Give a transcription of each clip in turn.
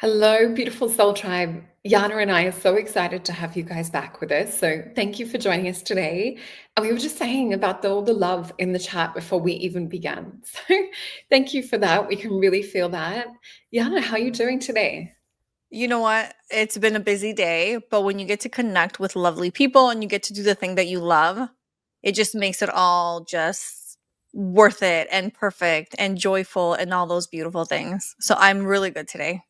Hello, beautiful soul tribe. Yiannah and I are so excited to have you guys back with us. So thank you for joining us today. And we were just saying about all the love in the chat before we even began. So thank you for that. We can really feel that. Yiannah, how are you doing today? You know what? It's been a busy day, but when you get to connect with lovely people and you get to do the thing that you love, it just makes it all just worth it and perfect and joyful and all those beautiful things. So I'm really good today.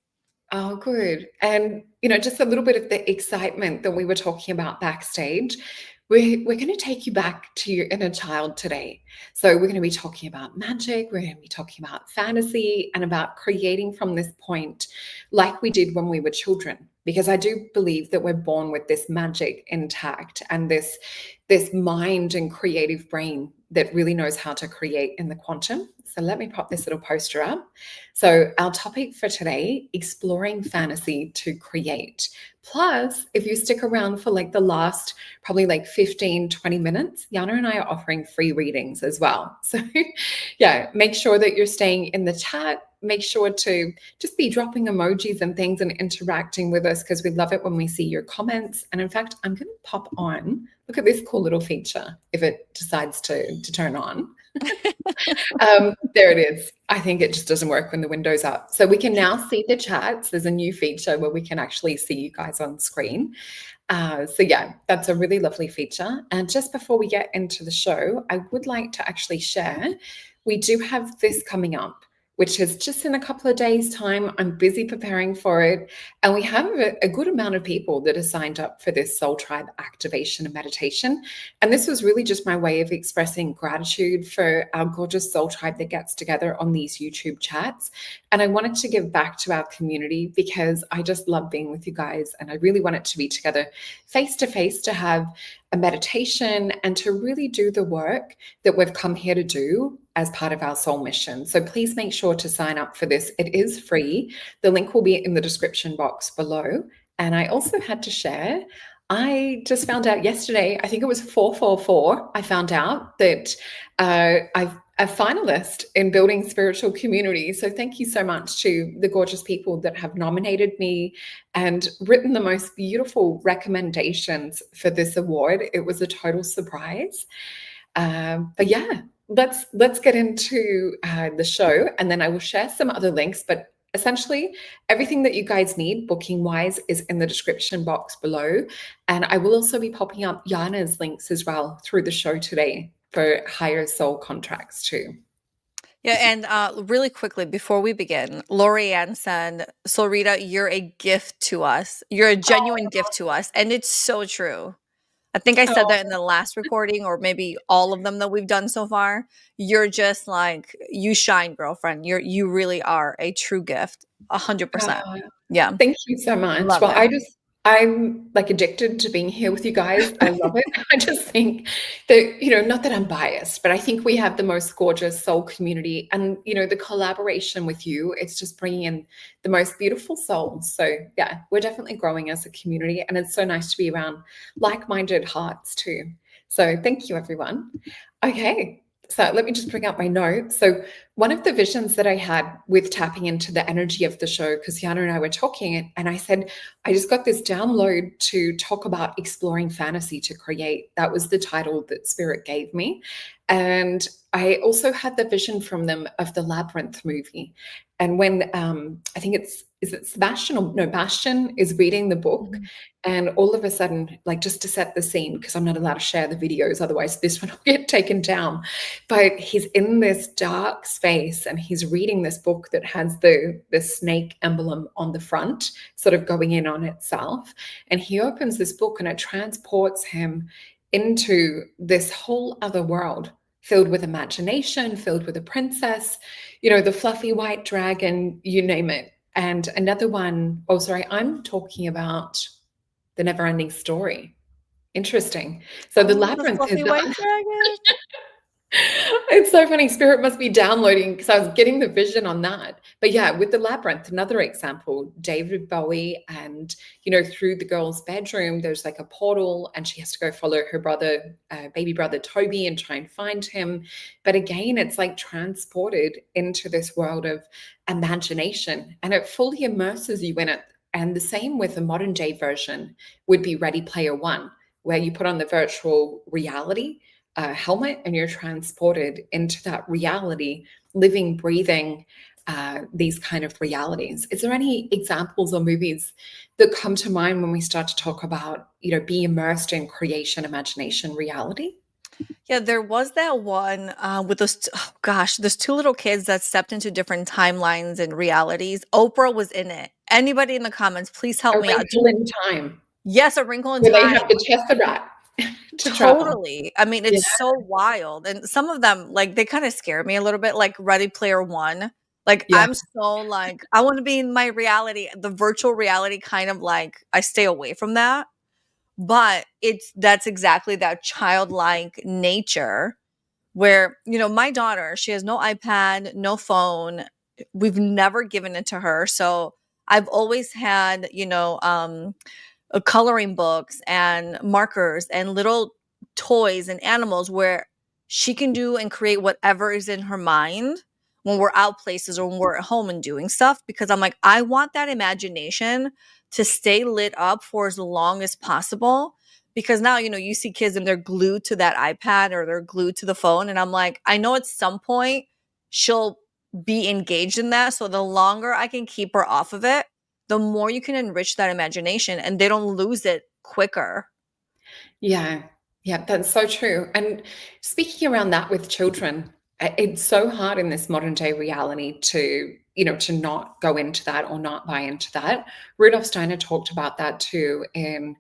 Oh, good. And, just a little bit of the excitement that we were talking about backstage. We're going to take you back to your inner child today. So, we're going to be talking about magic, we're going to be talking about fantasy, and about creating from this point, like we did when we were children. Because I do believe that we're born with this magic intact and this mind and creative brain that really knows how to create in the quantum. So, let me pop this little poster up. So, our topic for today, exploring fantasy to create. Plus, if you stick around for like the last probably like 15, 20 minutes, Yiannah and I are offering free readings as well. So, yeah, make sure that you're staying in the chat. Make sure to just be dropping emojis and things and interacting with us because we love it when we see your comments. And in fact, I'm going to pop on. Look at this cool little feature if it decides to turn on. There it is. I think it just doesn't work when the window's up. So we can now see the chats. There's a new feature where we can actually see you guys on screen. So yeah, that's a really lovely feature. And just before we get into the show, I would like to actually share, we do have this coming up, which is just in a couple of days' time. I'm busy preparing for it. And we have a good amount of people that are signed up for this Soul Tribe activation and meditation. And this was really just my way of expressing gratitude for our gorgeous Soul Tribe that gets together on these YouTube chats. And I wanted to give back to our community because I just love being with you guys. And I really want it to be together face to face to have a meditation and to really do the work that we've come here to do as part of our soul mission. So please make sure to sign up for this. It is free. The link will be in the description box below. And I also had to share, I just found out yesterday, I think it was 444, I found out that I've a finalist in building spiritual community. So thank you so much to the gorgeous people that have nominated me and written the most beautiful recommendations for this award. It was a total surprise. But yeah, let's get into the show, and then I will share some other links. But essentially, everything that you guys need booking wise is in the description box below, and I will also be popping up Yiannah's links as well through the show today for higher soul contracts too. Yeah, and really quickly before we begin, Lorianne said, Solreta, you're a gift to us. You're a genuine gift to us. And it's so true. I think I said Oh, that in the last recording, or maybe all of them that we've done so far. You're just like, you shine, girlfriend. You really are a true gift. 100%. oh, Yeah. thank you so much. Love Well, it. I'm like addicted to being here with you guys. I love it. I just think that, not that I'm biased, but I think we have the most gorgeous soul community and, the collaboration with you, it's just bringing in the most beautiful souls. So yeah, we're definitely growing as a community and it's so nice to be around like-minded hearts too. So thank you, everyone. Okay. So let me just bring up my notes. So one of the visions that I had with tapping into the energy of the show, because Yiannah and I were talking, and I said, I just got this download to talk about exploring fantasy to create. That was the title that Spirit gave me. And I also had the vision from them of the Labyrinth movie. And when I think is it Sebastian or no, Bastian is reading the book, and all of a sudden, like just to set the scene, because I'm not allowed to share the videos, otherwise this one will get taken down. But he's in this dark space and he's reading this book that has the snake emblem on the front, sort of going in on itself. And he opens this book and it transports him into this whole other world filled with imagination, filled with a princess, the fluffy white dragon, you name it. And another one, oh, sorry, I'm talking about the never-ending story. Interesting. So the Oh, the labyrinth is fluffy white dragon. It's so funny. Spirit must be downloading because I was getting the vision on that. But yeah, with the labyrinth, another example, David Bowie, and through the girl's bedroom, there's like a portal, and she has to go follow her brother, baby brother Toby, and try and find him. But again, it's like transported into this world of imagination, and it fully immerses you in it. And the same with the modern day version would be Ready Player One, where you put on the virtual reality helmet and you're transported into that reality, living, breathing these kind of realities. Is there any examples or movies that come to mind when we start to talk about, being immersed in creation, imagination, reality? Yeah, there was that one with those, oh gosh, those two little kids that stepped into different timelines and realities. Oprah was in it. Anybody in the comments, please help A me out. Wrinkle in Time, Yes, A Wrinkle in where they Time. have to test the rat to travel. Totally. I mean, Yeah, it's so wild. And some of them, like, they kind of scare me a little bit, like Ready Player One. Like, yeah, I'm so like, I want to be in my reality, the virtual reality kind of like, I stay away from that. But that's exactly that childlike nature where, my daughter, she has no iPad, no phone. We've never given it to her. So I've always had, coloring books and markers and little toys and animals where she can do and create whatever is in her mind when we're out places or when we're at home and doing stuff, because I'm like, I want that imagination to stay lit up for as long as possible. Because now, you see kids and they're glued to that iPad or they're glued to the phone. And I'm like, I know at some point she'll be engaged in that. So the longer I can keep her off of it, the more you can enrich that imagination and they don't lose it quicker. yeah, yeah, that's so true. And speaking around that with children, it's so hard in this modern day reality to not go into that or not buy into that. Rudolf Steiner talked about that too in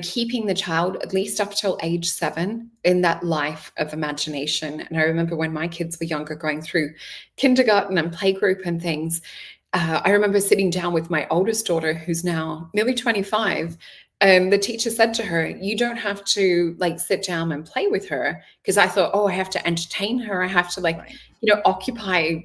keeping the child at least up till age 7 in that life of imagination. And I remember when my kids were younger, going through kindergarten and playgroup and things, I remember sitting down with my oldest daughter, who's now nearly 25, and the teacher said to her, "You don't have to like sit down and play with her." Because I thought, oh, I have to entertain her. I have to Right. occupy,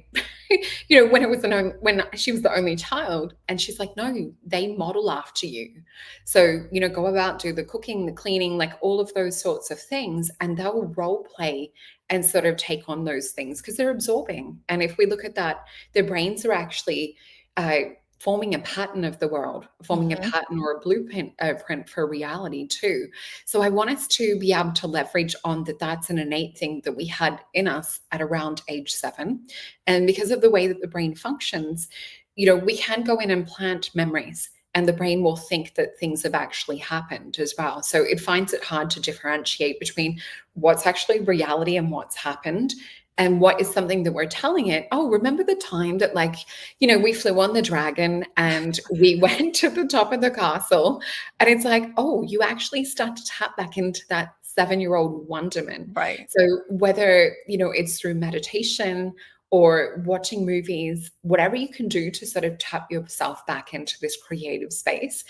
when she was the only child. And she's like, "No, they model after you. So, go about, do the cooking, the cleaning, like all of those sorts of things, and they'll role play and sort of take on those things because they're absorbing." And if we look at that, their brains are actually uh, forming a pattern of the world, forming a Mhm. pattern or a blueprint print for reality too. So I want us to be able to leverage on that. That's an innate thing that we had in us at around age 7. And because of the way that the brain functions, we can go in and plant memories, and the brain will think that things have actually happened as well. So it finds it hard to differentiate between what's actually reality and what's happened, and what is something that we're telling it. Oh, remember the time that we flew on the dragon and we went to the top of the castle. And it's like, oh, you actually start to tap back into that 7-year-old wonderment. Right. So whether it's through meditation or watching movies, whatever you can do to sort of tap yourself back into this creative space,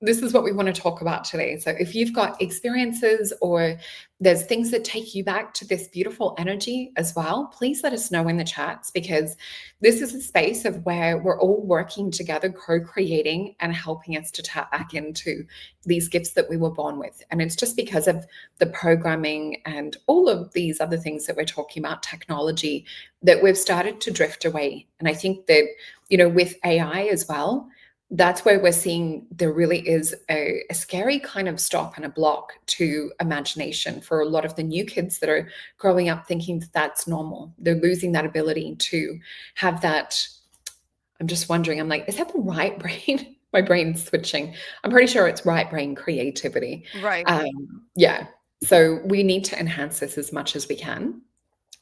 this is what we want to talk about today. So if you've got experiences or there's things that take you back to this beautiful energy as well, please let us know in the chats, because this is a space of where we're all working together, co-creating and helping us to tap back into these gifts that we were born with. And it's just because of the programming and all of these other things that we're talking about, technology, that we've started to drift away. And I think that, with AI as well, that's where we're seeing there really is a scary kind of stop and a block to imagination for a lot of the new kids that are growing up thinking that that's normal. They're losing that ability to have that. I'm just wondering, I'm like, is that the right brain? My brain's switching. I'm pretty sure it's right brain creativity. Right. Yeah. So we need to enhance this as much as we can.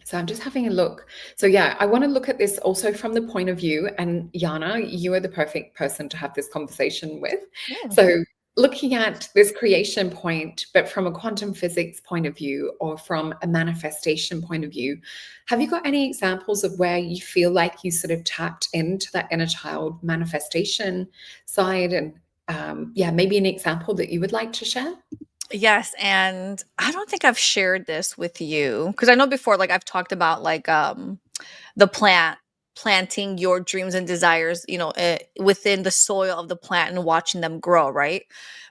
So I'm just having a look. So yeah, I want to look at this also from the point of view, and Yiannah, you are the perfect person to have this conversation with. Mm. So looking at this creation point, but from a quantum physics point of view or from a manifestation point of view, have you got any examples of where you feel like you sort of tapped into that inner child manifestation side? And yeah, maybe an example that you would like to share? Yes, and I don't think I've shared this with you because I know before, like I've talked about like the planting your dreams and desires, within the soil of the plant and watching them grow, right?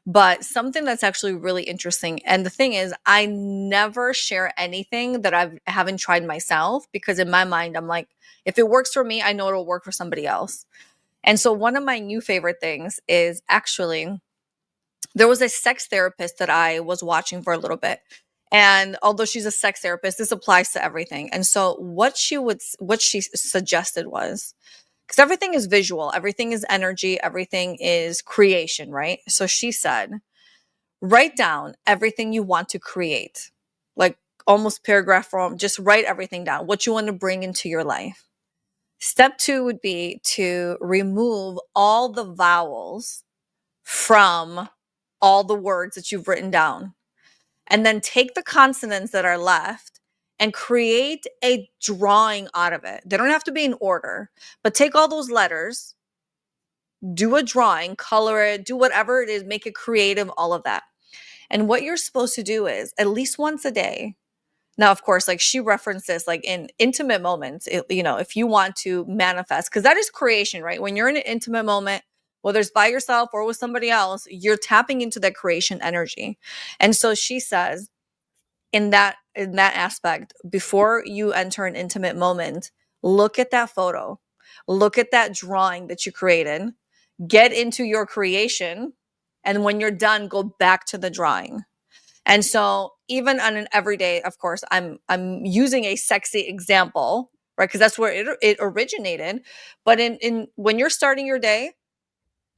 But something that's actually really interesting, and the thing is, I never share anything that haven't tried myself because in my mind, I'm like, if it works for me, I know it'll work for somebody else. And so one of my new favorite things is actually there was a sex therapist that I was watching for a little bit. And although she's a sex therapist, this applies to everything. And so what she suggested was, because everything is visual, everything is energy, everything is creation, right? So she said, write down everything you want to create, like almost paragraph form, just write everything down, what you want to bring into your life. Step two would be to remove all the vowels from all the words that you've written down. And then take the consonants that are left and create a drawing out of it. They don't have to be in order, but take all those letters, do a drawing, color it, do whatever it is, make it creative, all of that. And what you're supposed to do is at least once a day. Now, of course, like she referenced this, like in intimate moments, if you want to manifest, because that is creation, right? When you're in an intimate moment, whether it's by yourself or with somebody else, you're tapping into that creation energy. And so she says, in that aspect, before you enter an intimate moment, look at that photo, look at that drawing that you created, get into your creation, and when you're done, go back to the drawing. And so even on an everyday, of course, I'm using a sexy example, right? Because that's where it originated. But in when you're starting your day,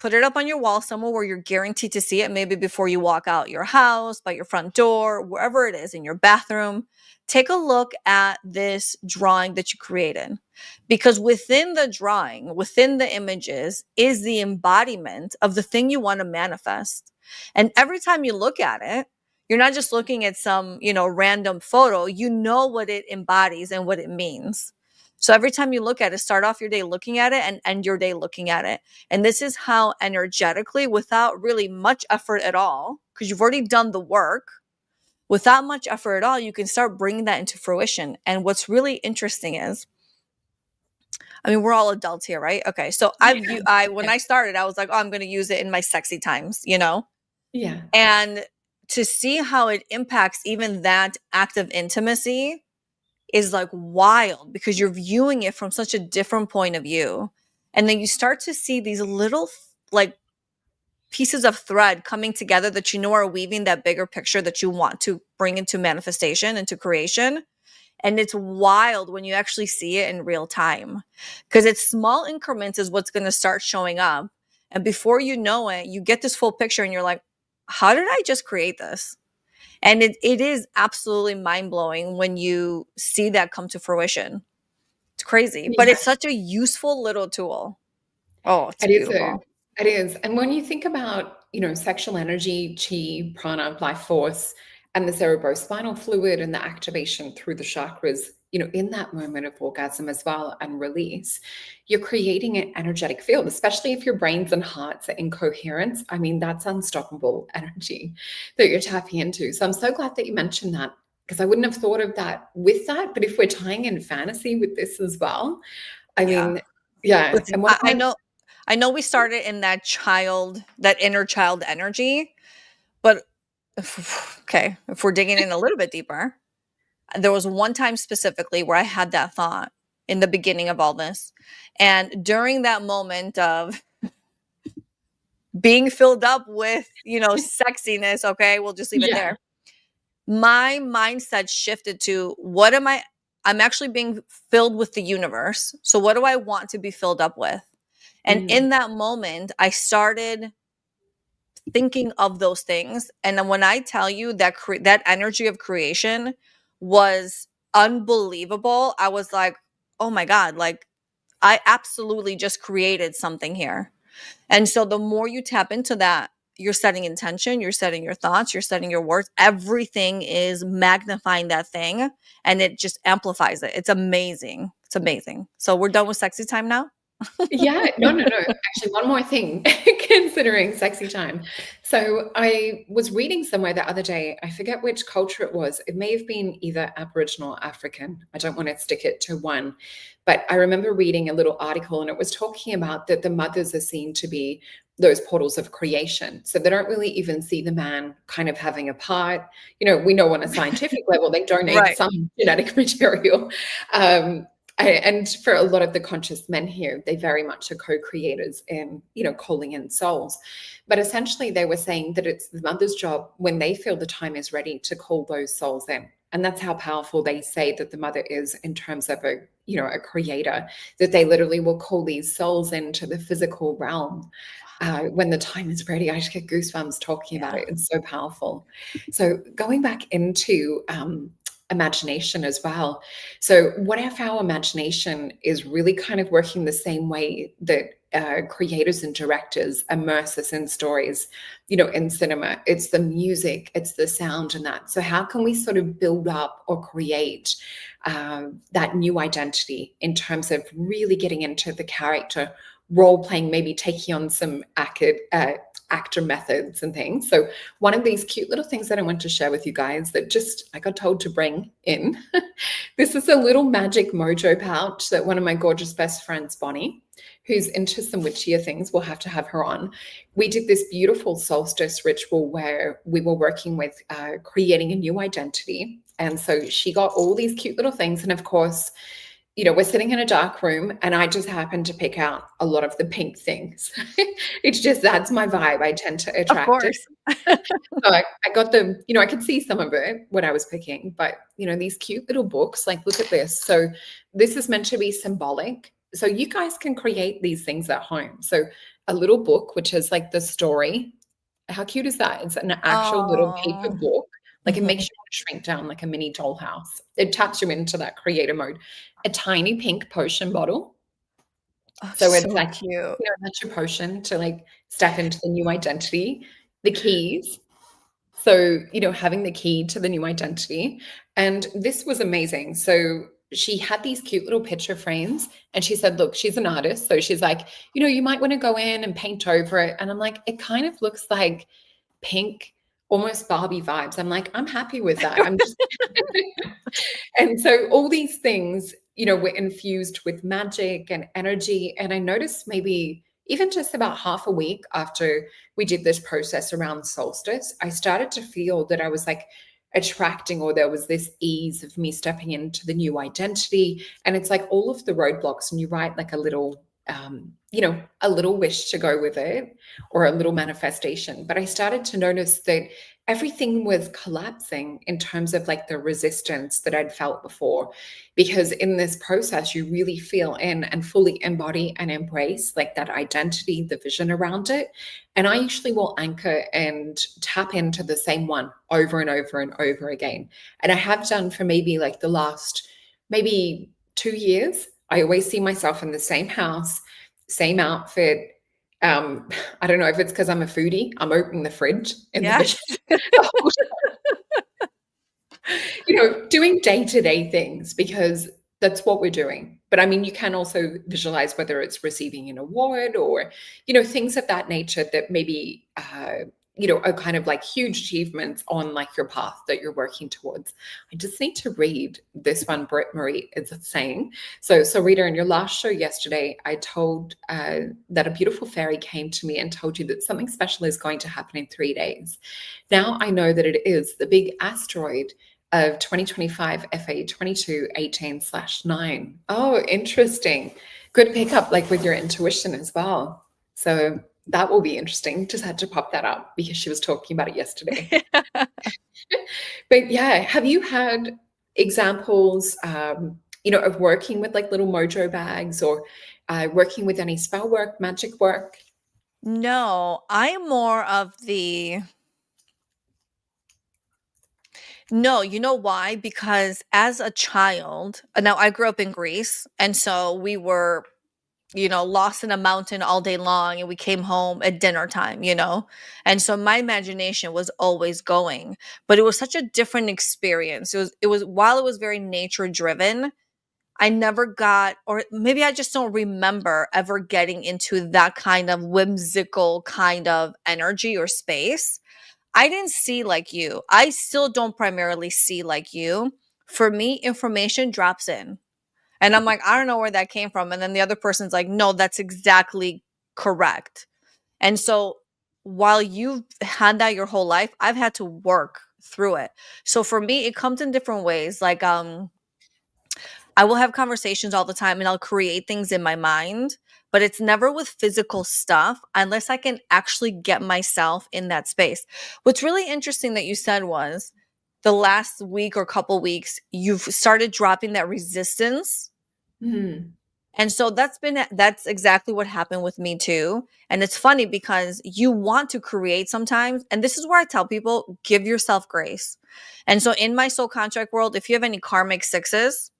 put it up on your wall somewhere where you're guaranteed to see it, maybe before you walk out your house, by your front door, wherever it is, in your bathroom. Take a look at this drawing that you created, because within the drawing, within the images, is the embodiment of the thing you want to manifest. And every time you look at it, you're not just looking at some, random photo, you know what it embodies and what it means. So every time you look at it, start off your day looking at it and end your day looking at it. And this is how energetically, without really much effort at all, because you've already done the work, without much effort at all, you can start bringing that into fruition. And what's really interesting is, I mean, we're all adults here, right? Okay. So when Yeah. I started, I was like, oh, I'm going to use it in my sexy times. Yeah. And to see how it impacts even that act of intimacy is like wild, because you're viewing it from such a different point of view. And then you start to see these little like pieces of thread coming together that are weaving that bigger picture that you want to bring into manifestation, into creation. And it's wild when you actually see it in real time, because it's small increments is what's going to start showing up. And before you know it, you get this full picture and you're like, how did I just create this? And it is absolutely mind-blowing when you see that come to fruition. It's crazy, but Yeah. it's such a useful little tool. Oh, it's It is a, beautiful. it is. And when you think about, sexual energy, chi, prana, life force, and the cerebrospinal fluid and the activation through the chakras, in that moment of orgasm as well and release, you're creating an energetic field, especially if your brains and hearts are in coherence. I mean, that's unstoppable energy that you're tapping into. So I'm so glad that you mentioned that, because I wouldn't have thought of that with that. But if we're tying in fantasy with this as well, I Yeah. mean, yeah. Listen, And one of I my know we started in that inner child energy, but okay, if we're digging in a little bit deeper, there was one time specifically where I had that thought in the beginning of all this. And during that moment of being filled up with, sexiness, okay, we'll just leave it Yeah. there. My mindset shifted to I'm actually being filled with the universe. So what do I want to be filled up with? And Mm. in that moment, I started thinking of those things. And then when I tell you that that energy of creation was unbelievable, I was like, oh my God, like I absolutely just created something here. And so the more you tap into that, you're setting intention, you're setting your thoughts, you're setting your words. Everything is magnifying that thing and it just amplifies it. It's amazing. It's amazing. So we're done with sexy time now. Yeah, no, no, no. Actually, one more thing, considering sexy time. So I was reading somewhere the other day, I forget which culture it was. It may have been either Aboriginal or African. I don't want to stick it to one. But I remember reading a little article and it was talking about that the mothers are seen to be those portals of creation. So they don't really even see the man kind of having a part. We know on a scientific level, they donate Right. some genetic material. Um, and for a lot of the conscious men here, they very much are co-creators in, calling in souls. But essentially, they were saying that it's the mother's job when they feel the time is ready to call those souls in. And that's how powerful they say that the mother is in terms of a creator, that they literally will call these souls into the physical realm when the time is ready. I just get goosebumps talking about Yeah. it. It's so powerful. So going back into imagination as well. So what if our imagination is really kind of working the same way that creators and directors immerse us in stories, in cinema? It's the music, it's the sound and that. So how can we sort of build up or create that new identity in terms of really getting into the character, role playing, maybe taking on some actor methods and things. So one of these cute little things that I want to share with you guys that just I got told to bring in. This is a little magic mojo pouch that one of my gorgeous best friends, Bonnie, who's into some witchier things, we'll have to have her on. We did this beautiful solstice ritual where we were working with creating a new identity. And so she got all these cute little things. And of course, we're sitting in a dark room and I just happened to pick out a lot of the pink things. It's just, that's my vibe. I tend to Of attract it. course. So I got the, I could see some of it, what I was picking, but these cute little books, like look at this. So this is meant to be symbolic. So you guys can create these things at home. So a little book, which is like the story. How cute is that? It's an actual little paper Oh. book. Like it Mhm. makes you want to shrink down like a mini dollhouse. It taps you into that creator mode. A tiny pink potion bottle. Oh, So it's so like, cute. that's your potion to like step into the new identity. The keys. So, having the key to the new identity. And this was amazing. So she had these cute little picture frames and she said, look, she's an artist. So she's like, you might want to go in and paint over it. And I'm like, it kind of looks like pink, almost Barbie vibes. I'm like, I'm happy with that. I'm just and so all these things, were infused with magic and energy. And I noticed maybe even just about half a week after we did this process around solstice, I started to feel that I was like attracting, or there was this ease of me stepping into the new identity. And it's like all of the roadblocks, and you write like a little, a little wish to go with it, or a little manifestation. But I started to notice that everything was collapsing in terms of like the resistance that I'd felt before. Because in this process, you really feel in and fully embody and embrace like that identity, the vision around it. And I usually will anchor and tap into the same one over and over and over again. And I have done for maybe like the last maybe 2 years. I always see myself in the same house, same outfit. I don't know if it's because I'm a foodie. I'm opening the fridge in the Yes. vision. Doing day-to-day things because that's what we're doing. But I mean, you can also visualize whether it's receiving an award or, things of that nature that maybe, are kind of like huge achievements on like your path that you're working towards. I just need to read this one Britt Marie is saying. So Rita, in your last show yesterday, I told that a beautiful fairy came to me and told you that something special is going to happen in 3 days. Now I know that it is the big asteroid of 2025 FA 2218/9. Oh, interesting. Good pickup, like with your intuition as well. So that will be interesting. Just had to pop that up because she was talking about it yesterday. But yeah, have you had examples, of working with like little mojo bags or working with any spell work, magic work? No, I'm more of the no, you know why? Because as a child, now I grew up in Greece, and so we were, lost in a mountain all day long, and we came home at dinner time. And so my imagination was always going, but it was such a different experience. It was while it was very nature driven, I never got, or maybe I just don't remember ever getting into that kind of whimsical kind of energy or space. I didn't see like you. I still don't primarily see like you. For me, information drops in. And I'm like, I don't know where that came from. And then the other person's like, no, that's exactly correct. And so while you've had that your whole life, I've had to work through it. So for me, it comes in different ways. Like, I will have conversations all the time and I'll create things in my mind, but it's never with physical stuff unless I can actually get myself in that space. What's really interesting that you said was the last week or couple weeks, you've started dropping that resistance. Mm. And so that's exactly what happened with me too. And it's funny because you want to create sometimes, and this is where I tell people, give yourself grace. And so in my soul contract world, if you have any karmic sixes,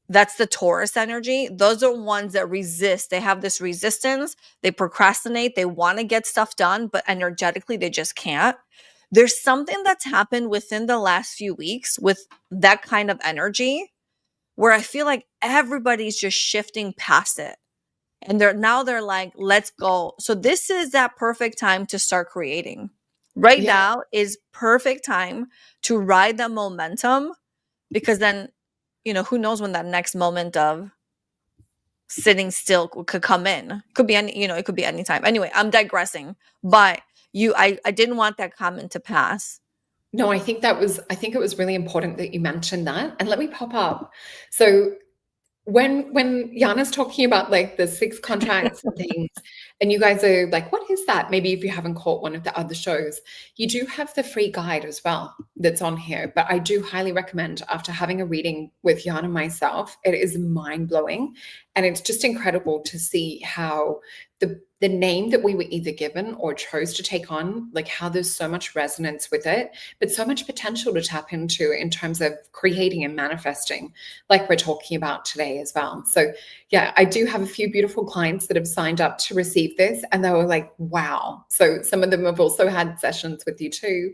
that's the Taurus energy. Those are ones that resist. They have this resistance. They procrastinate. They want to get stuff done, but energetically, they just can't. There's something that's happened within the last few weeks with that kind of energy where I feel like everybody's just shifting past it. And they're like, let's go. So this is that perfect time to start creating. Right Yeah. now is perfect time to ride that momentum, because then, who knows when that next moment of sitting still could come in. Could be any, it could be any time. Anyway, I'm digressing. But I didn't want that comment to pass. No, I think it was really important that you mentioned that. And let me pop up. So when Yiannah's talking about like the 6 contracts and things, and you guys are like, what is that? Maybe if you haven't caught one of the other shows, you do have the free guide as well that's on here. But I do highly recommend, after having a reading with Yiannah myself, it is mind-blowing. And it's just incredible to see how the name that we were either given or chose to take on, like how there's so much resonance with it, but so much potential to tap into in terms of creating and manifesting, like we're talking about today as well. So yeah, I do have a few beautiful clients that have signed up to receive this, and they were like, wow. So some of them have also had sessions with you too.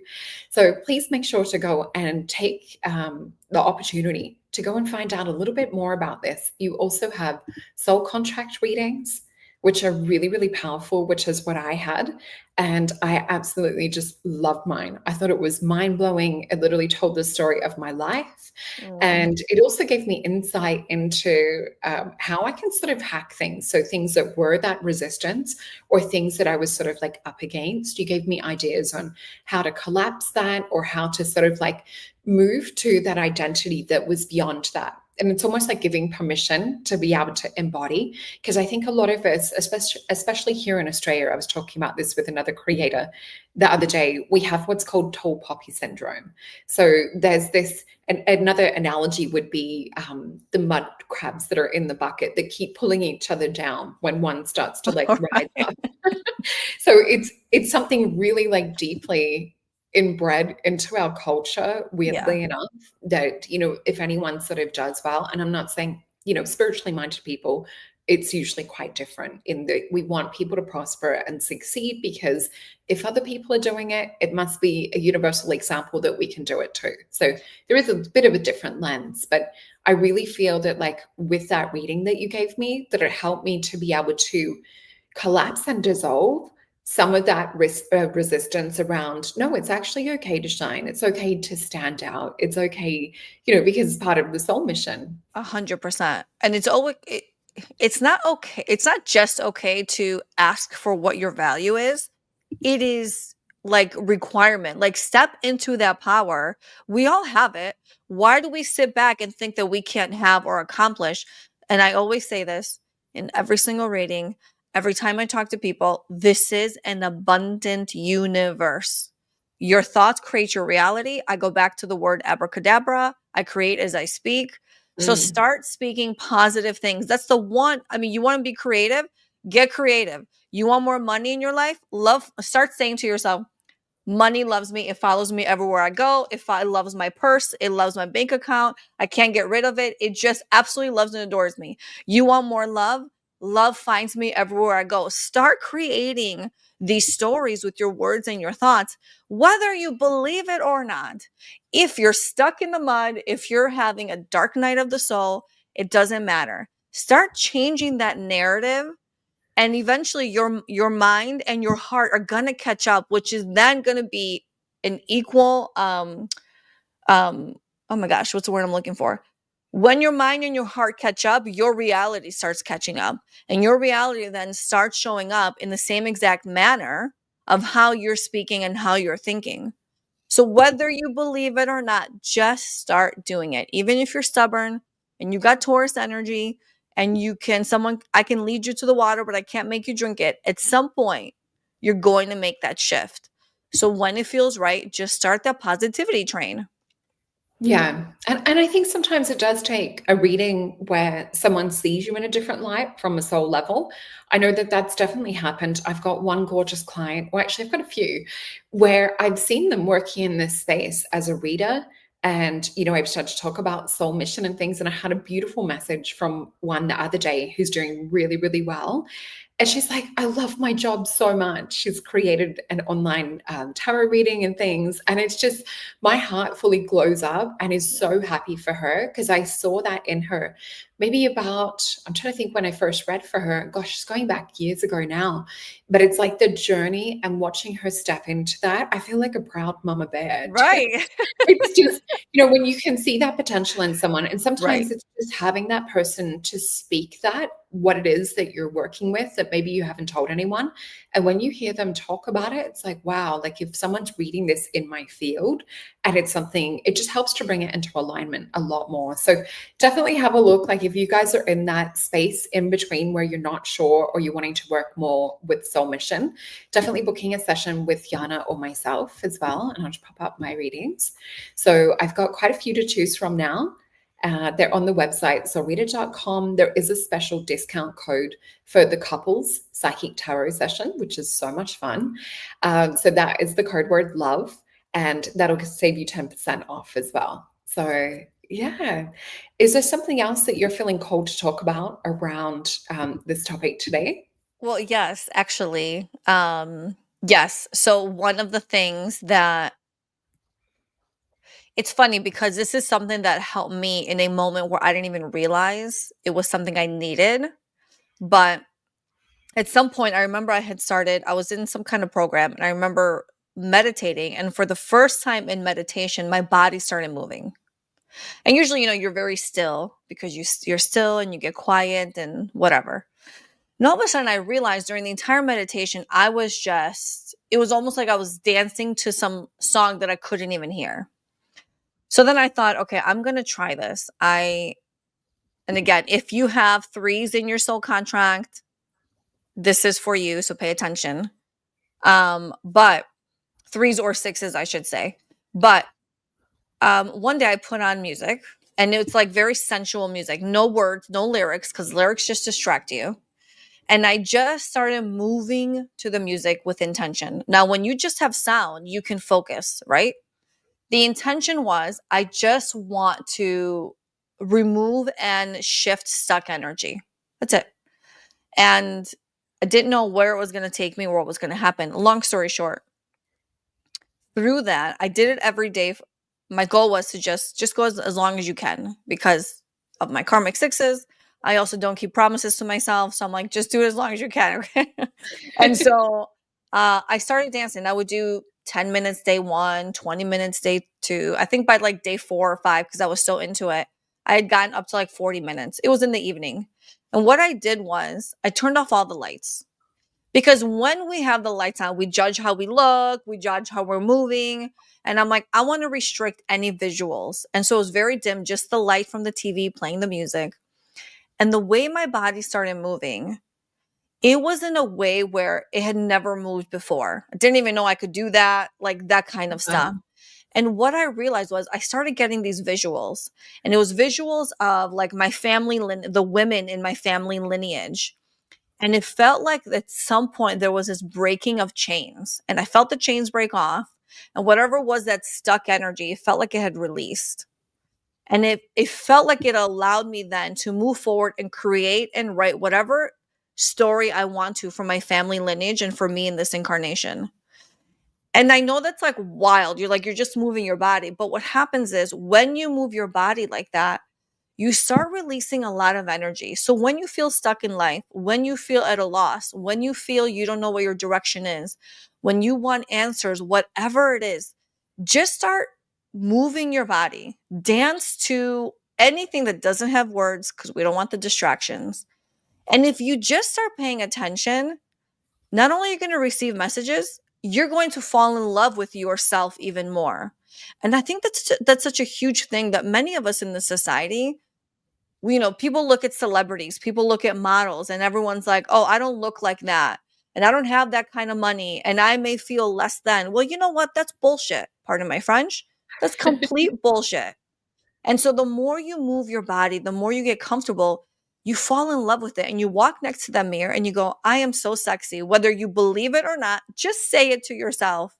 So please make sure to go and take the opportunity to go and find out a little bit more about this. You also have soul contract readings, which are really, really powerful, which is what I had. And I absolutely just loved mine. I thought it was mind blowing. It literally told the story of my life. And it also gave me insight into how I can sort of hack things. So things that were that resistance or things that I was sort of like up against, you gave me ideas on how to collapse that or how to sort of like move to that identity that was beyond that. And it's almost like giving permission to be able to embody. Because I think a lot of us, especially here in Australia, I was talking about this with another creator the other day, we have what's called tall poppy syndrome. So there's this, and another analogy would be the mud crabs that are in the bucket that keep pulling each other down when one starts to like rise up. So it's something really like deeply inbred into our culture, weirdly enough, that, if anyone sort of does well, and I'm not saying, spiritually minded people, it's usually quite different in that we want people to prosper and succeed, because if other people are doing it, it must be a universal example that we can do it too. So there is a bit of a different lens, but I really feel that like with that reading that you gave me, that it helped me to be able to collapse and dissolve some of that resistance around, no, it's actually okay to shine. It's okay to stand out. It's okay, because it's part of the soul mission. 100%. And it's not okay. It's not just okay to ask for what your value is. It is like requirement, like step into that power. We all have it. Why do we sit back and think that we can't have or accomplish? And I always say this in every single reading, every time I talk to people, this is an abundant universe. Your thoughts create your reality. I go back to the word abracadabra. I create as I speak. So start speaking positive things. That's the one. I mean, you want to be creative? Get creative. You want more money in your life? Start saying to yourself, money loves me. It follows me everywhere I go. It loves my purse. It loves my bank account. I can't get rid of it. It just absolutely loves and adores me. You want more love? Love finds me everywhere I go. Start creating these stories with your words and your thoughts, whether you believe it or not. If you're stuck in the mud, if you're having a dark night of the soul, It doesn't matter. Start changing that narrative, and eventually your mind and your heart are going to catch up, which is then going to be an equal oh my gosh, what's the word I'm looking for? When your mind and your heart catch up, your reality starts catching up. And your reality then starts showing up in the same exact manner of how you're speaking and how you're thinking. So whether you believe it or not, just start doing it. Even if you're stubborn and you got Taurus energy and I can lead you to the water, but I can't make you drink it. At some point, you're going to make that shift. So when it feels right, just start that positivity train. Yeah. And I think sometimes it does take a reading where someone sees you in a different light from a soul level. I know that that's definitely happened. I've got one gorgeous client, well, actually, I've got a few, where I've seen them working in this space as a reader. And, I've started to talk about soul mission and things. And I had a beautiful message from one the other day who's doing really, really well. And she's like, I love my job so much. She's created an online tarot reading and things. And it's just, my heart fully glows up and is so happy for her because I saw that in her. Maybe I'm trying to think when I first read for her. Gosh, it's going back years ago now. But it's like the journey and watching her step into that. I feel like a proud mama bear. Right. It's just, when you can see that potential in someone, and sometimes Right. it's just having that person to speak what it is that you're working with that maybe you haven't told anyone. And when you hear them talk about it, it's like, wow, like if someone's reading this in my field and it's something, it just helps to bring it into alignment a lot more. So definitely have a look. Like if you guys are in that space in between where you're not sure or you're wanting to work more with soul mission, definitely booking a session with Yiannah or myself as well. And I'll just pop up my readings. So I've got quite a few to choose from now. They're on the website, solreta.com. There is a special discount code for the couples psychic tarot session, which is so much fun. So that is the code word love, and that'll save you 10% off as well. So yeah. Is there something else that you're feeling called to talk about around this topic today? Well, yes, actually. Yes. So one of the things that it's funny because this is something that helped me in a moment where I didn't even realize it was something I needed. But at some point, I remember I was in some kind of program, and I remember meditating. And for the first time in meditation, my body started moving. And usually, you're very still because you're still and you get quiet and whatever. And all of a sudden, I realized during the entire meditation, it was almost like I was dancing to some song that I couldn't even hear. So then I thought, okay, I'm going to try this. And again, if you have threes in your soul contract, this is for you. So pay attention. But threes or sixes, I should say. But one day I put on music, and it's like very sensual music, no words, no lyrics, because lyrics just distract you. And I just started moving to the music with intention. Now, when you just have sound, you can focus, right? The intention was I just want to remove and shift stuck energy. That's it. And I didn't know where it was going to take me, what was going to happen. Long story short, through that, I did it every day. My goal was to just go as long as you can because of my karmic sixes. I also don't keep promises to myself. So I'm like, just do it as long as you can. And so I started dancing. I would do 10 minutes day 1, 20 minutes day 2. I think by like day 4 or 5, because I was so into it, I had gotten up to like 40 minutes. It was in the evening. And what I did was I turned off all the lights. Because when we have the lights on, we judge how we look, we judge how we're moving. And I'm like, I want to restrict any visuals. And so it was very dim, just the light from the TV playing the music. And the way my body started moving, it was in a way where it had never moved before. I didn't even know I could do that, like that kind of stuff. And what I realized was I started getting these visuals, and it was visuals of like my family, the women in my family lineage. And it felt like at some point there was this breaking of chains, and I felt the chains break off, and whatever was that stuck energy, it felt like it had released. And it felt like it allowed me then to move forward and create and write whatever story I want to for my family lineage and for me in this incarnation. And I know that's like wild. You're just moving your body. But what happens is when you move your body like that, you start releasing a lot of energy. So when you feel stuck in life, when you feel at a loss, when you feel you don't know what your direction is, when you want answers, whatever it is, just start moving your body. Dance to anything that doesn't have words because we don't want the distractions. And if you just start paying attention, not only are you going to receive messages, you're going to fall in love with yourself even more. And I think that's such a huge thing that many of us in the society, people look at celebrities, people look at models, and everyone's like, oh, I don't look like that. And I don't have that kind of money. And I may feel less than. Well, you know what? That's bullshit. Pardon my French. That's complete bullshit. And so the more you move your body, the more you get comfortable, you fall in love with it. And you walk next to that mirror and you go, I am so sexy. Whether you believe it or not, just say it to yourself.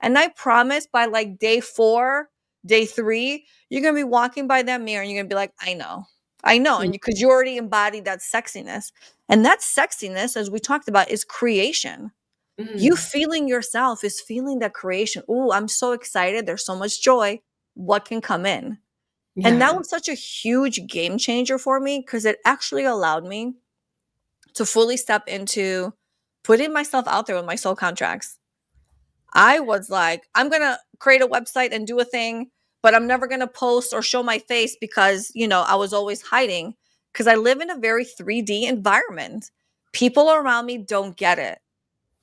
And I promise by like day 4, day 3, you're going to be walking by that mirror and you're going to be like, I know. And because you already embodied that sexiness. And that sexiness, as we talked about, is creation. You feeling yourself is feeling that creation. Oh, I'm so excited. There's so much joy. What can come in? And that Yeah. was such a huge game changer for me because it actually allowed me to fully step into putting myself out there with my soul contracts. I was like, I'm going to create a website and do a thing, but I'm never going to post or show my face because, I was always hiding because I live in a very 3D environment. People around me don't get it.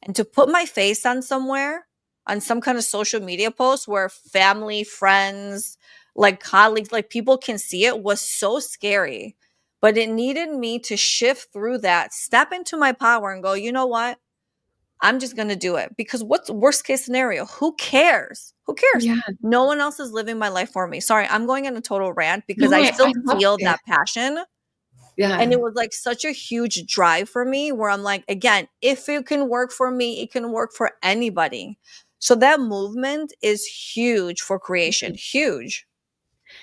And to put my face on somewhere, on some kind of social media post where family, friends, like colleagues, like people can see it was so scary. But it needed me to shift through that, step into my power and go, you know what? I'm just going to do it because what's worst case scenario? Who cares? Who cares? Yeah. No one else is living my life for me. Sorry, I'm going on a total rant because No, I I still love feel it. that passion. And Yeah. it was like such a huge drive for me where I'm like, again, if it can work for me, it can work for anybody. So that movement is huge for creation, huge.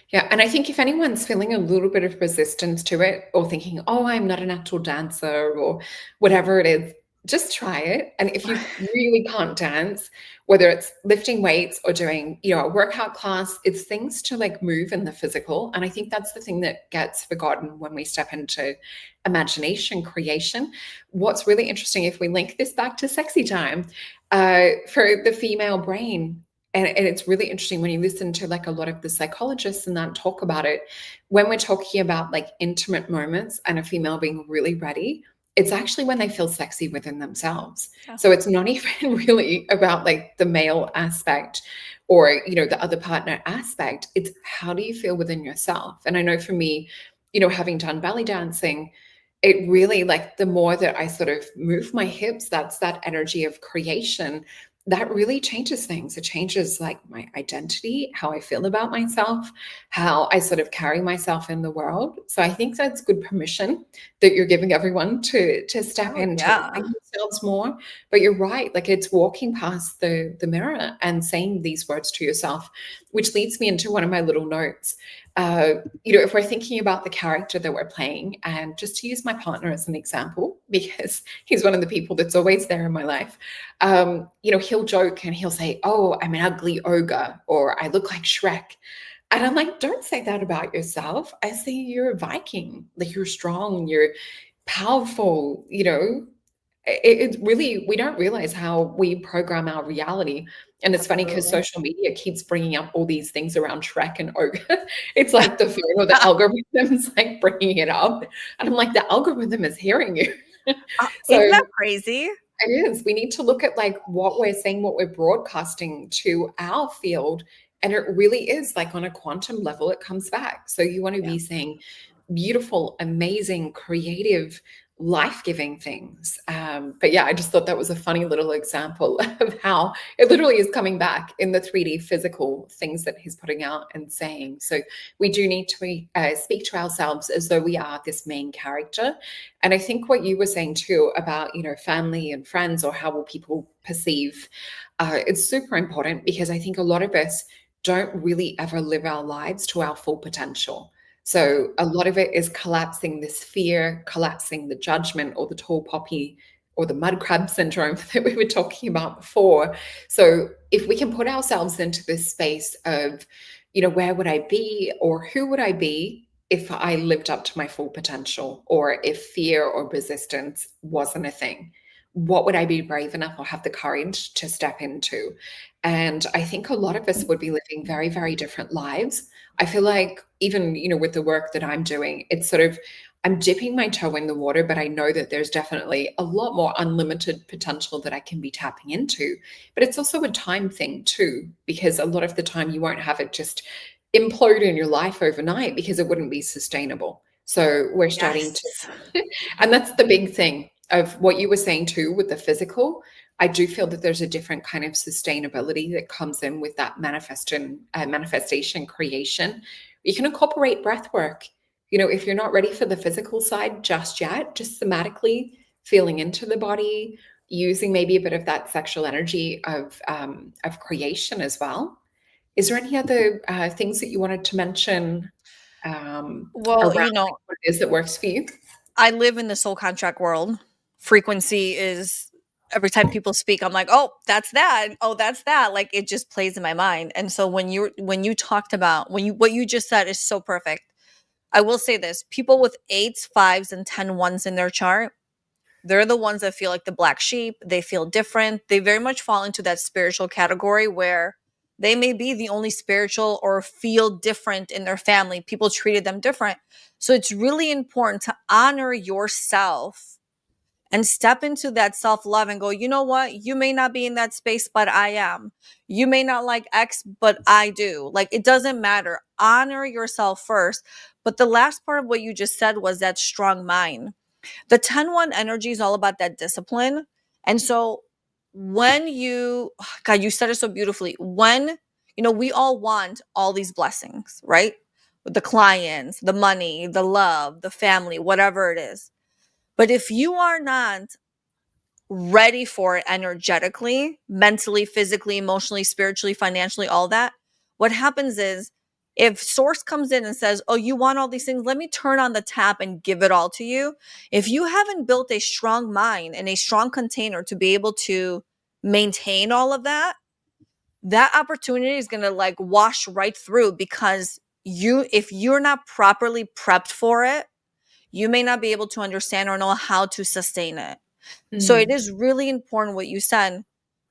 Yeah, and I think if anyone's feeling a little bit of resistance to it or thinking, "Oh, I'm not a natural dancer," or whatever it is, just try it. And if you really can't dance, whether it's lifting weights or doing, a workout class, it's things to like move in the physical. And I think that's the thing that gets forgotten when we step into imagination creation. What's really interesting, if we link this back to sexy time, for the female brain, and it's really interesting when you listen to like a lot of the psychologists and that talk about it, when we're talking about like intimate moments and a female being really ready, it's actually when they feel sexy within themselves. Yeah. So it's not even really about like the male aspect or, the other partner aspect. It's how do you feel within yourself? And I know for me, having done belly dancing, it really, like, the more that I sort of move my hips, that's that energy of creation, that really changes things. It changes like my identity, how I feel about myself, how I sort of carry myself in the world. So I think that's good permission that you're giving everyone to step Oh, into yeah. themselves more. But you're right, like it's walking past the mirror and saying these words to yourself, which leads me into one of my little notes. If we're thinking about the character that we're playing, and just to use my partner as an example, because he's one of the people that's always there in my life, he'll joke and he'll say, "Oh, I'm an ugly ogre," or "I look like Shrek." And I'm like, don't say that about yourself. I say you're a Viking, like you're strong, you're powerful. It really, we don't realize how we program our reality. And it's funny because Absolutely. social media keeps bringing up all these things around Shrek and ogre. It's like the phone or the algorithm's like bringing it up. And I'm like, the algorithm is hearing you. So Isn't that crazy? it is. We need to look at like what we're saying, what we're broadcasting to our field. And it really is like on a quantum level, it comes back. So you want to Yeah. be saying beautiful, amazing, creative, life-giving things. But yeah, I just thought that was a funny little example of how it literally is coming back in the 3D physical things that he's putting out and saying. So we do need to speak to ourselves as though we are this main character. And I think what you were saying too about, family and friends, or how will people perceive, it's super important, because I think a lot of us don't really ever live our lives to our full potential. So a lot of it is collapsing this fear, collapsing the judgment, or the tall poppy or the mud crab syndrome that we were talking about before. So if we can put ourselves into this space of, where would I be or who would I be if I lived up to my full potential, or if fear or resistance wasn't a thing? What would I be brave enough or have the courage to step into? And I think a lot of us would be living very, very different lives. I feel like even, with the work that I'm doing, it's sort of, I'm dipping my toe in the water, but I know that there's definitely a lot more unlimited potential that I can be tapping into. But it's also a time thing too, because a lot of the time you won't have it just implode in your life overnight because it wouldn't be sustainable. So we're starting to, Yes. and that's the big thing of what you were saying too with the physical. I do feel that there's a different kind of sustainability that comes in with that manifestation creation. You can incorporate breath work. If you're not ready for the physical side just yet, just somatically feeling into the body, using maybe a bit of that sexual energy of creation as well. Is there any other things that you wanted to mention Well, around what it is that works for you? I live in the soul contract world. Frequency is every time people speak, I'm like, oh, that's that. Oh, that's that. Like it just plays in my mind. And so when you talked about what you just said is so perfect. I will say this: people with 8s, 5s, and 10 1s in their chart, they're the ones that feel like the black sheep. They feel different. They very much fall into that spiritual category where they may be the only spiritual or feel different in their family. People treated them different. So it's really important to honor yourself and step into that self love and go, you know what? You may not be in that space, but I am. You may not like X, but I do. Like it doesn't matter. Honor yourself first. But the last part of what you just said was that strong mind. The 10-1 energy is all about that discipline. And so when God, you said it so beautifully. When, we all want all these blessings, right? The clients, the money, the love, the family, whatever it is. But if you are not ready for it energetically, mentally, physically, emotionally, spiritually, financially, all that, what happens is if source comes in and says, oh, you want all these things, let me turn on the tap and give it all to you. If you haven't built a strong mind and a strong container to be able to maintain all of that, that opportunity is going to like wash right through because if you're not properly prepped for it, you may not be able to understand or know how to sustain it. So it is really important what you said.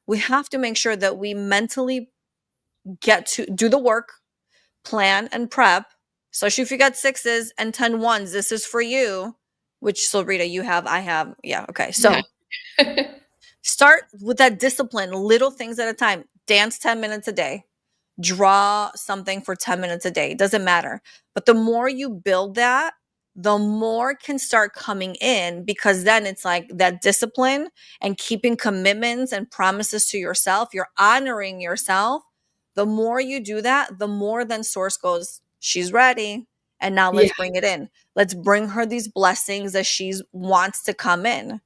We have to make sure that we mentally get to do the work, plan and prep, especially if you got 6s and 10 1s. This is for you, which Solreta, you have, I have. Yeah. Okay. So Yeah. start with that discipline, little things at a time. Dance 10 minutes a day. Draw something for 10 minutes a day. It doesn't matter. But the more you build that, the more can start coming in because then it's like that discipline and keeping commitments and promises to yourself. You're honoring yourself. The more you do that, the more then source goes, she's ready. And now let's Yeah. bring it in. Let's bring her these blessings that she wants to come in.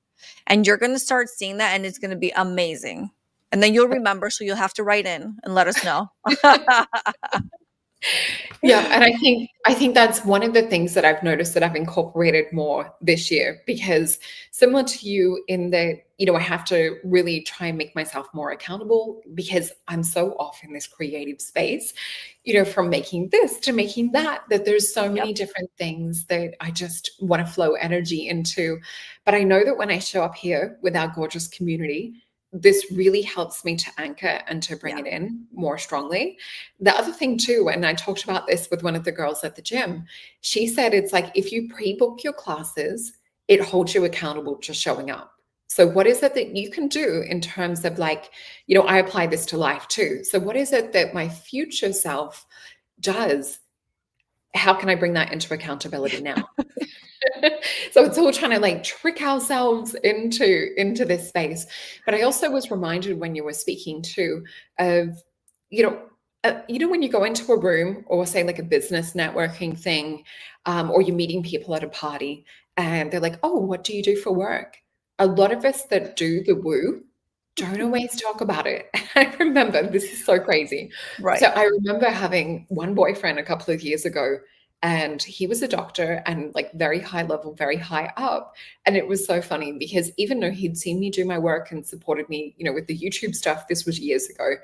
And you're going to start seeing that and it's going to be amazing. And then you'll remember, so you'll have to write in and let us know. Yeah, and I think that's one of the things that I've noticed that I've incorporated more this year because similar to you in that, I have to really try and make myself more accountable because I'm so off in this creative space, from making this to making that there's so Yep. many different things that I just want to flow energy into. But I know that when I show up here with our gorgeous community, this really helps me to anchor and to bring Yeah. it in more strongly. The other thing too, and I talked about this with one of the girls at the gym, she said it's like if you pre-book your classes, it holds you accountable to showing up. So what is it that you can do in terms of like, I apply this to life too. So what is it that my future self does? How can I bring that into accountability now? So it's all trying to like trick ourselves into this space. But I also was reminded when you were speaking too of, you know, when you go into a room or say like a business networking thing, or you're meeting people at a party and they're like, oh, what do you do for work? A lot of us that do the woo don't always talk about it. I remember, this is so crazy. So Right. I remember having one boyfriend a couple of years ago, and he was a doctor and like very high level, very high up. And it was so funny because even though he'd seen me do my work and supported me, with the YouTube stuff, this was years ago.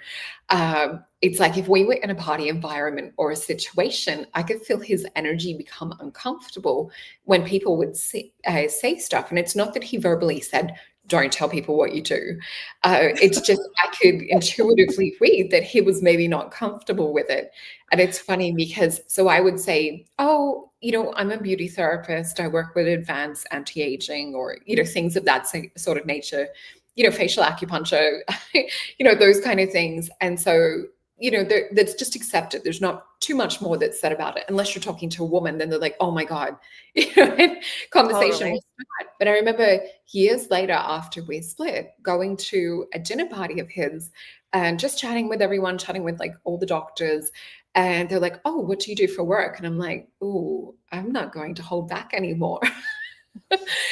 It's like if we were in a party environment or a situation, I could feel his energy become uncomfortable when people would say stuff. And it's not that he verbally said, don't tell people what you do. It's just I could intuitively read that he was maybe not comfortable with it. And it's funny because so I would say, oh, I'm a beauty therapist. I work with advanced anti-aging or, things of that sort of nature, facial acupuncture, those kind of things. And so, that's just accepted. There's not too much more that's said about it. Unless you're talking to a woman, then they're like, oh my God, and conversation will start. But I remember years later after we split, going to a dinner party of his and just chatting with everyone, chatting with like all the doctors. And they're like, oh, what do you do for work? And I'm like, oh, I'm not going to hold back anymore.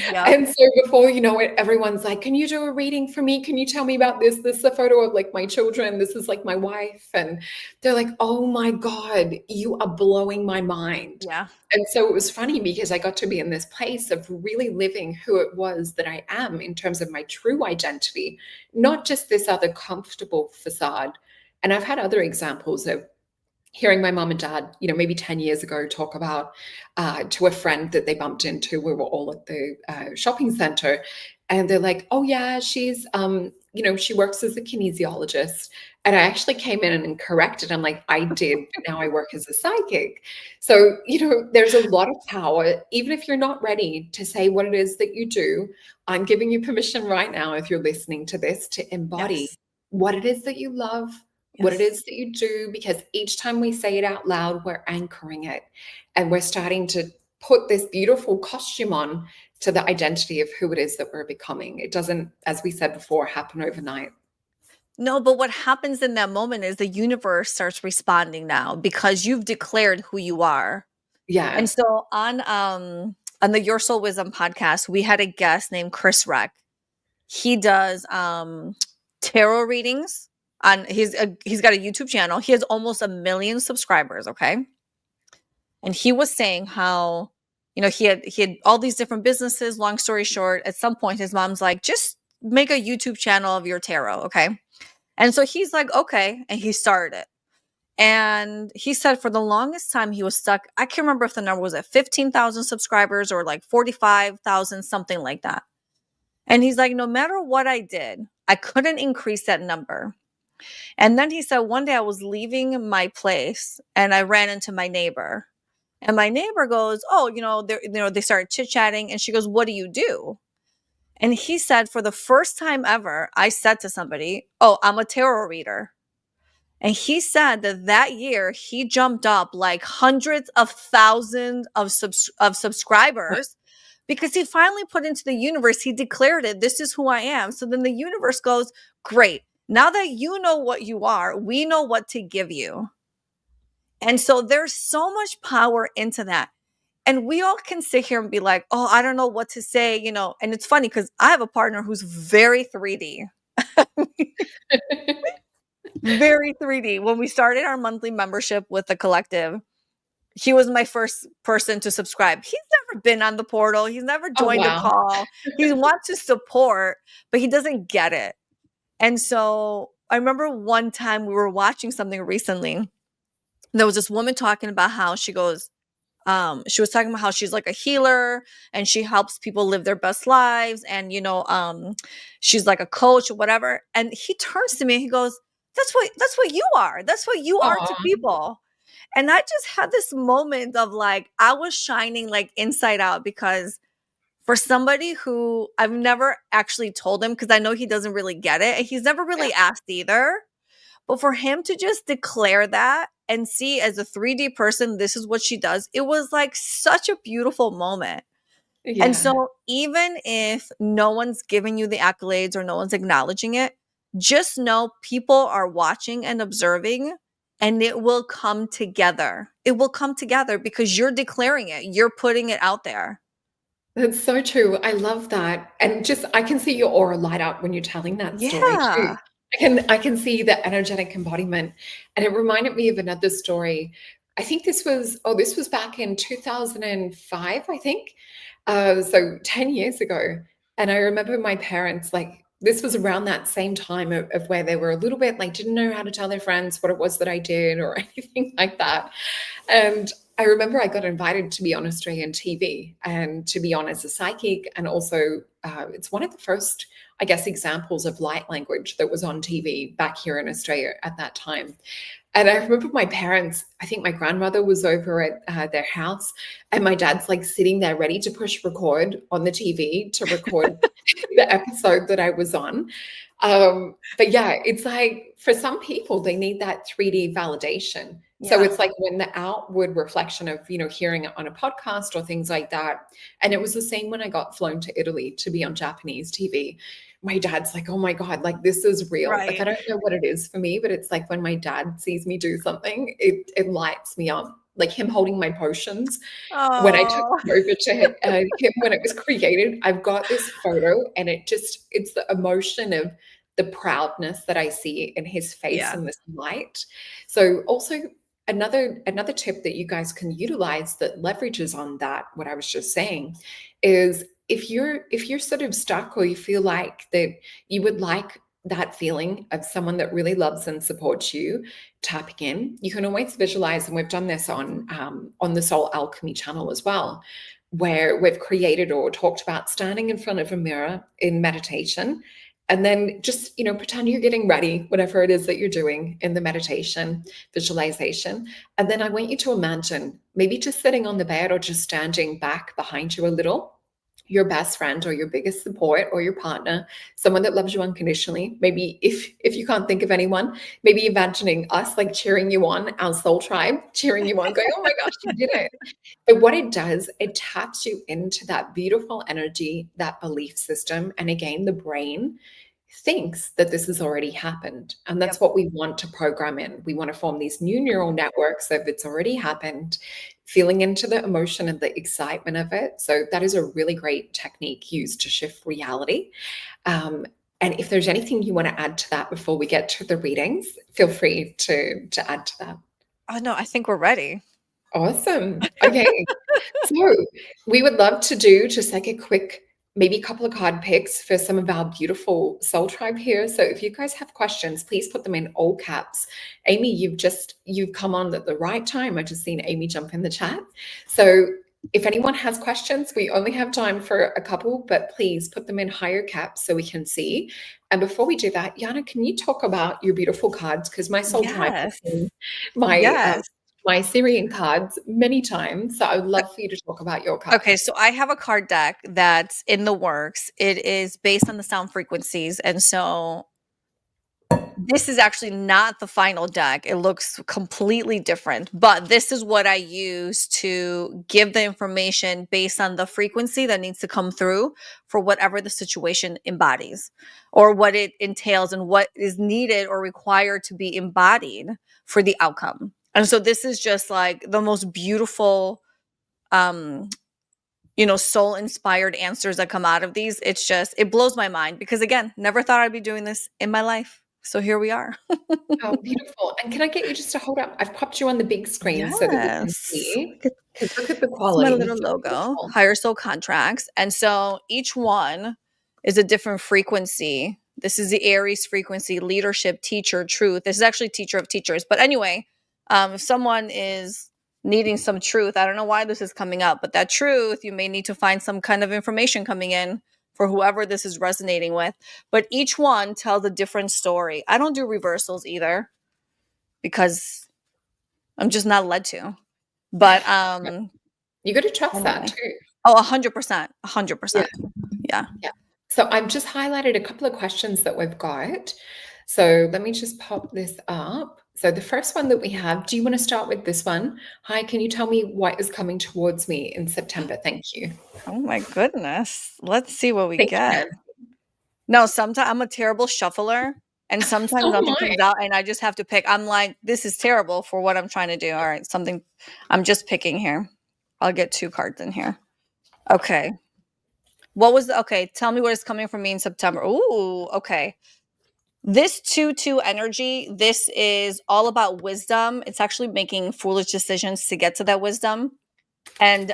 Yeah. And so before you know it, everyone's like, can you do a reading for me? Can you tell me about this? This is a photo of like my children. This is like my wife. And they're like, oh my God, you are blowing my mind. Yeah. And so it was funny because I got to be in this place of really living who it was that I am in terms of my true identity, not just this other comfortable facade. And I've had other examples of hearing my mom and dad, maybe 10 years ago, talk about to a friend that they bumped into. We were all at the shopping center. And they're like, oh, yeah, she's, she works as a kinesiologist. And I actually came in and corrected. I'm like, I did, but now I work as a psychic. So, there's a lot of power, even if you're not ready to say what it is that you do. I'm giving you permission right now, if you're listening to this, to embody Yes. what it is that you love, what it is that you do, because each time we say it out loud, we're anchoring it and we're starting to put this beautiful costume on to the identity of who it is that we're becoming. It doesn't, as we said before, happen overnight. No, but what happens in that moment is the universe starts responding now because you've declared who you are. And Yeah. so on the Your Soul Wisdom podcast, we had a guest named Chris Reck. He does tarot readings on he's got a YouTube channel. He has almost 1 million subscribers, okay? And he was saying how he had all these different businesses. Long story short, at some point his mom's like, just make a YouTube channel of your tarot, okay? And so he's like, okay, and he started it. And he said for the longest time he was stuck. I can't remember if the number was at 15,000 subscribers or like 45,000, something like that. And he's like, no matter what I did, I couldn't increase that number. And then he said, one day I was leaving my place and I ran into my neighbor. And my neighbor goes, oh, they started chit-chatting. And she goes, what do you do? And he said, for the first time ever, I said to somebody, oh, I'm a tarot reader. And he said that year he jumped up like hundreds of thousands of subscribers because he finally put into the universe, he declared it, this is who I am. So then the universe goes, great. Now that you know what you are, we know what to give you. And so there's so much power into that. And we all can sit here and be like, oh, I don't know what to say, And it's funny because I have a partner who's very 3D. Very 3D. When we started our monthly membership with the collective, he was my first person to subscribe. He's never been on the portal. He's never joined a call. He wants to support, but he doesn't get it. And so I remember one time we were watching something recently. There was this woman talking about how she goes, she was talking about how she's like a healer and she helps people live their best lives. And, she's like a coach or whatever. And he turns to me and he goes, that's what you are. That's what you are to people. And I just had this moment of like, I was shining like inside out because for somebody who I've never actually told him, because I know he doesn't really get it. And he's never really asked either. But for him to just declare that and see as a 3D person, this is what she does. It was like such a beautiful moment. Yeah. And so even if no one's giving you the accolades or no one's acknowledging it, just know people are watching and observing and it will come together. It will come together because you're declaring it. You're putting it out there. That's so true. I love that. And just, I can see your aura light up when you're telling that story too. I can see the energetic embodiment. And it reminded me of another story. I think this was back in 2005, I think. So 10 years ago. And I remember my parents, like, this was around that same time of where they were a little bit like, didn't know how to tell their friends what it was that I did or anything like that. And I remember I got invited to be on Australian TV and to be on as a psychic. And also, it's one of the first, I guess, examples of light language that was on TV back here in Australia at that time. And I remember my parents, I think my grandmother was over at their house, and my dad's like sitting there ready to push record on the TV to record the episode that I was on. But yeah, it's like for some people, they need that 3D validation. So Yeah. it's like when the outward reflection of, hearing it on a podcast or things like that. And it was the same when I got flown to Italy to be on Japanese TV. My dad's like, oh my God, like this is real. Like, I Right. don't know what it is for me, but it's like when my dad sees me do something, it lights me up. Like him holding my potions when I took Oh, it over to him when it was created. I've got this photo, and it's the emotion of the proudness that I see in his face yeah. in this light. So also another tip that you guys can utilize that leverages on that, what I was just saying, is if you're sort of stuck or you feel like that you would like that feeling of someone that really loves and supports you tapping in, you can always visualize, and we've done this on the Soul Alchemy channel as well, where we've created or talked about standing in front of a mirror in meditation, and then just pretend you're getting ready, whatever it is that you're doing in the meditation visualization. And then I want you to imagine maybe just sitting on the bed or just standing back behind you a little, your best friend or your biggest support or your partner, someone that loves you unconditionally. Maybe if you can't think of anyone, maybe imagining us like cheering you on, our soul tribe cheering you on, going, oh my gosh, you did it. But what it does, it taps you into that beautiful energy, that belief system. And again, the brain thinks that this has already happened. And Yep. that's what we want to program in. We want to form these new neural networks of it's already happened, feeling into the emotion and the excitement of it. So that is a really great technique used to shift reality. And if there's anything you want to add to that before we get to the readings, feel free to add to that. Oh no, I think we're ready. Awesome. Okay. So we would love to do just like a quick, maybe a couple of card picks for some of our beautiful soul tribe here. So if you guys have questions, please put them in all caps. Amy, you've come on at the right time. I just seen Amy jump in the chat. So if anyone has questions, we only have time for a couple, but please put them in higher caps so we can see. And before we do that, Yiannah, can you talk about your beautiful cards? Because my soul tribe has Yes. seen my Syrian cards many times. So I would love for you to talk about your cards. Okay, so I have a card deck that's in the works. It is based on the sound frequencies. And so this is actually not the final deck. It looks completely different, but this is what I use to give the information based on the frequency that needs to come through for whatever the situation embodies or what it entails and what is needed or required to be embodied for the outcome. And so this is just like the most beautiful soul inspired answers that come out of these. It blows my mind because again, never thought I'd be doing this in my life. So here we are. Oh, beautiful. And can I get you just to hold up? I've popped you on the big screen so that we can Yes. see. Because look at the It's my quality. little So logo, beautiful. Higher Soul Contracts. And so each one is a different frequency. This is the Aries frequency, leadership, teacher, truth. This is actually teacher of teachers. But anyway, if someone is needing some truth, I don't know why this is coming up, but that truth, you may need to find some kind of information coming in for whoever this is resonating with. But each one tells a different story. I don't do reversals either because I'm just not led to. But You got to trust that anyway. too. Oh, 100%. 100%. Yeah. Yeah. Yeah. So I've just highlighted a couple of questions that we've got. So let me just pop this up. So the first one that we have, do you want to start with this one? Hi, can you tell me what is coming towards me in September? Thank you. Oh my goodness. Let's see what we Thank you, get. Nan. No, sometimes I'm a terrible shuffler and sometimes So am nothing I. comes out and I just have to pick. I'm like, this is terrible for what I'm trying to do. All right, something I'm just picking here. I'll get 2 cards in here. Okay. Okay, tell me what is coming for me in September. Ooh, okay. This 2-2 energy, this is all about wisdom. It's actually making foolish decisions to get to that wisdom. And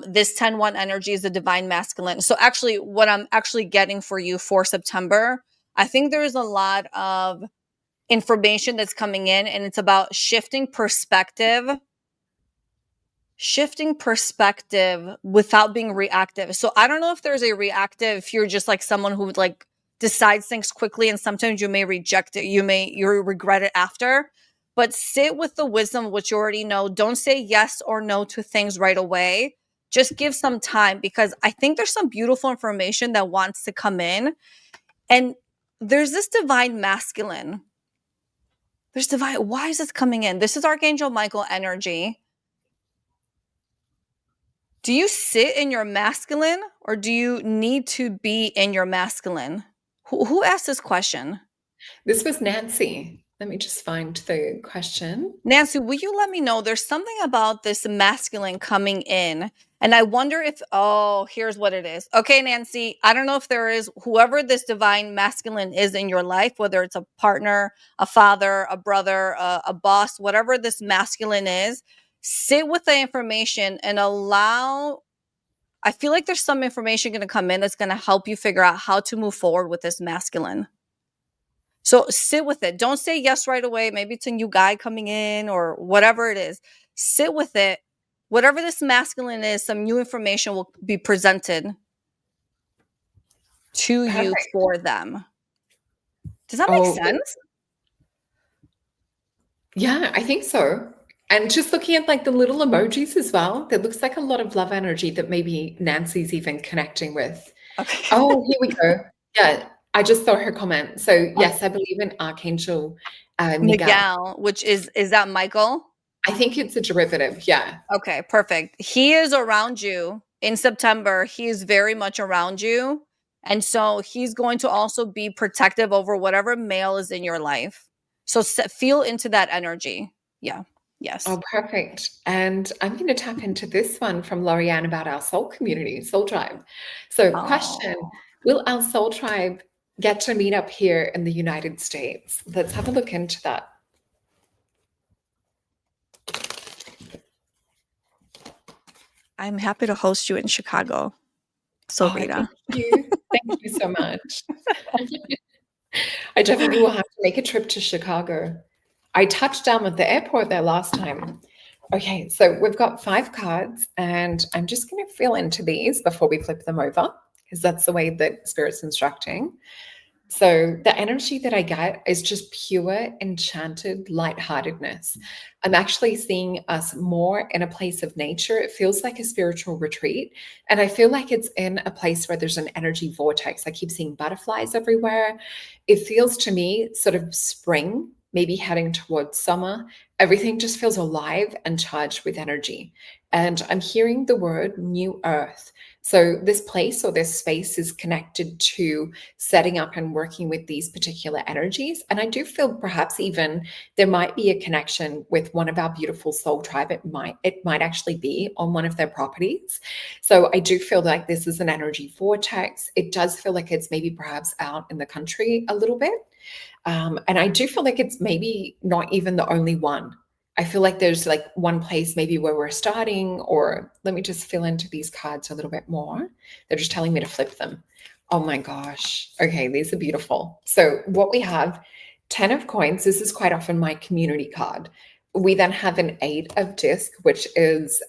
this 10-1 energy is the divine masculine. So actually, what I'm actually getting for you for September, I think there's a lot of information that's coming in, and it's about shifting perspective without being reactive. So I don't know if there's a reactive, if you're just like someone who like decides things quickly, and sometimes you may reject it, you regret it after. But sit with the wisdom of what you already know. Don't say yes or no to things right away. Just give some time, because I think there's some beautiful information that wants to come in. And there's this divine masculine. Why is this coming in? This is Archangel Michael energy. Do you sit in your masculine, or do you need to be in your masculine? Who asked this question? This was Nancy. Let me just find the question. Nancy, will you let me know? There's something about this masculine coming in, and I wonder if, here's what it is. Okay, Nancy, I don't know if there is, whoever this divine masculine is in your life, whether it's a partner, a father, a brother, a boss, whatever this masculine is, sit with the information and allow. I feel like there's some information going to come in that's going to help you figure out how to move forward with this masculine. So sit with it. Don't say yes right away. Maybe it's a new guy coming in or whatever it is. Sit with it. Whatever this masculine is, some new information will be presented to you for them. Does that make sense? Yeah, I think so. And just looking at like the little emojis as well, there looks like a lot of love energy that maybe Nancy's even connecting with. Okay. Oh, here we go. Yeah, I just saw her comment. So yes, I believe in Archangel Miguel. Which is that Michael? I think it's a derivative. Yeah. Okay, perfect. He is around you in September. He is very much around you. And so he's going to also be protective over whatever male is in your life. So feel into that energy. Yeah. Yes. Oh, perfect. And I'm going to tap into this one from Lorianne about our soul community, Soul Tribe. So question, will our soul tribe get to meet up here in the United States? Let's have a look into that. I'm happy to host you in Chicago, Solreta. Thank you. Thank you so much. I definitely will have to make a trip to Chicago. I touched down at the airport there last time. Okay, so we've got 5 cards, and I'm just going to fill into these before we flip them over, because that's the way that Spirit's instructing. So the energy that I get is just pure, enchanted lightheartedness. I'm actually seeing us more in a place of nature. It feels like a spiritual retreat. And I feel like it's in a place where there's an energy vortex. I keep seeing butterflies everywhere. It feels to me sort of spring, maybe heading towards summer. Everything just feels alive and charged with energy. And I'm hearing the word new earth. So this place or this space is connected to setting up and working with these particular energies. And I do feel perhaps even there might be a connection with one of our beautiful soul tribe. It might actually be on one of their properties. So I do feel like this is an energy vortex. It does feel like it's maybe perhaps out in the country a little bit. And I do feel like it's maybe not even the only one. I feel like there's like one place maybe where we're starting, or let me just fill into these cards a little bit more. They're just telling me to flip them. Oh my gosh. Okay, these are beautiful. So what we have, 10 of coins. This is quite often my community card. We then have an 8 of disc, which is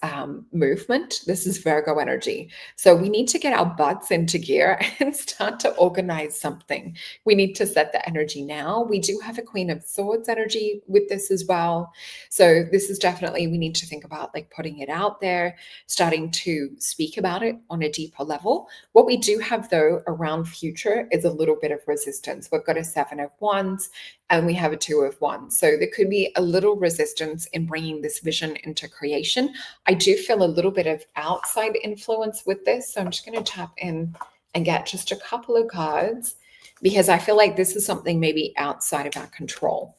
movement. This is Virgo energy. So we need to get our butts into gear and start to organize something. We need to set the energy now. We do have a Queen of Swords energy with this as well. So this is definitely, we need to think about like putting it out there, starting to speak about it on a deeper level. What we do have though around future is a little bit of resistance. We've got a 7 of Wands and we have a 2 of Wands. So there could be a little resistance in bringing this vision into creation. I do feel a little bit of outside influence with this. So I'm just going to tap in and get just a couple of cards because I feel like this is something maybe outside of our control.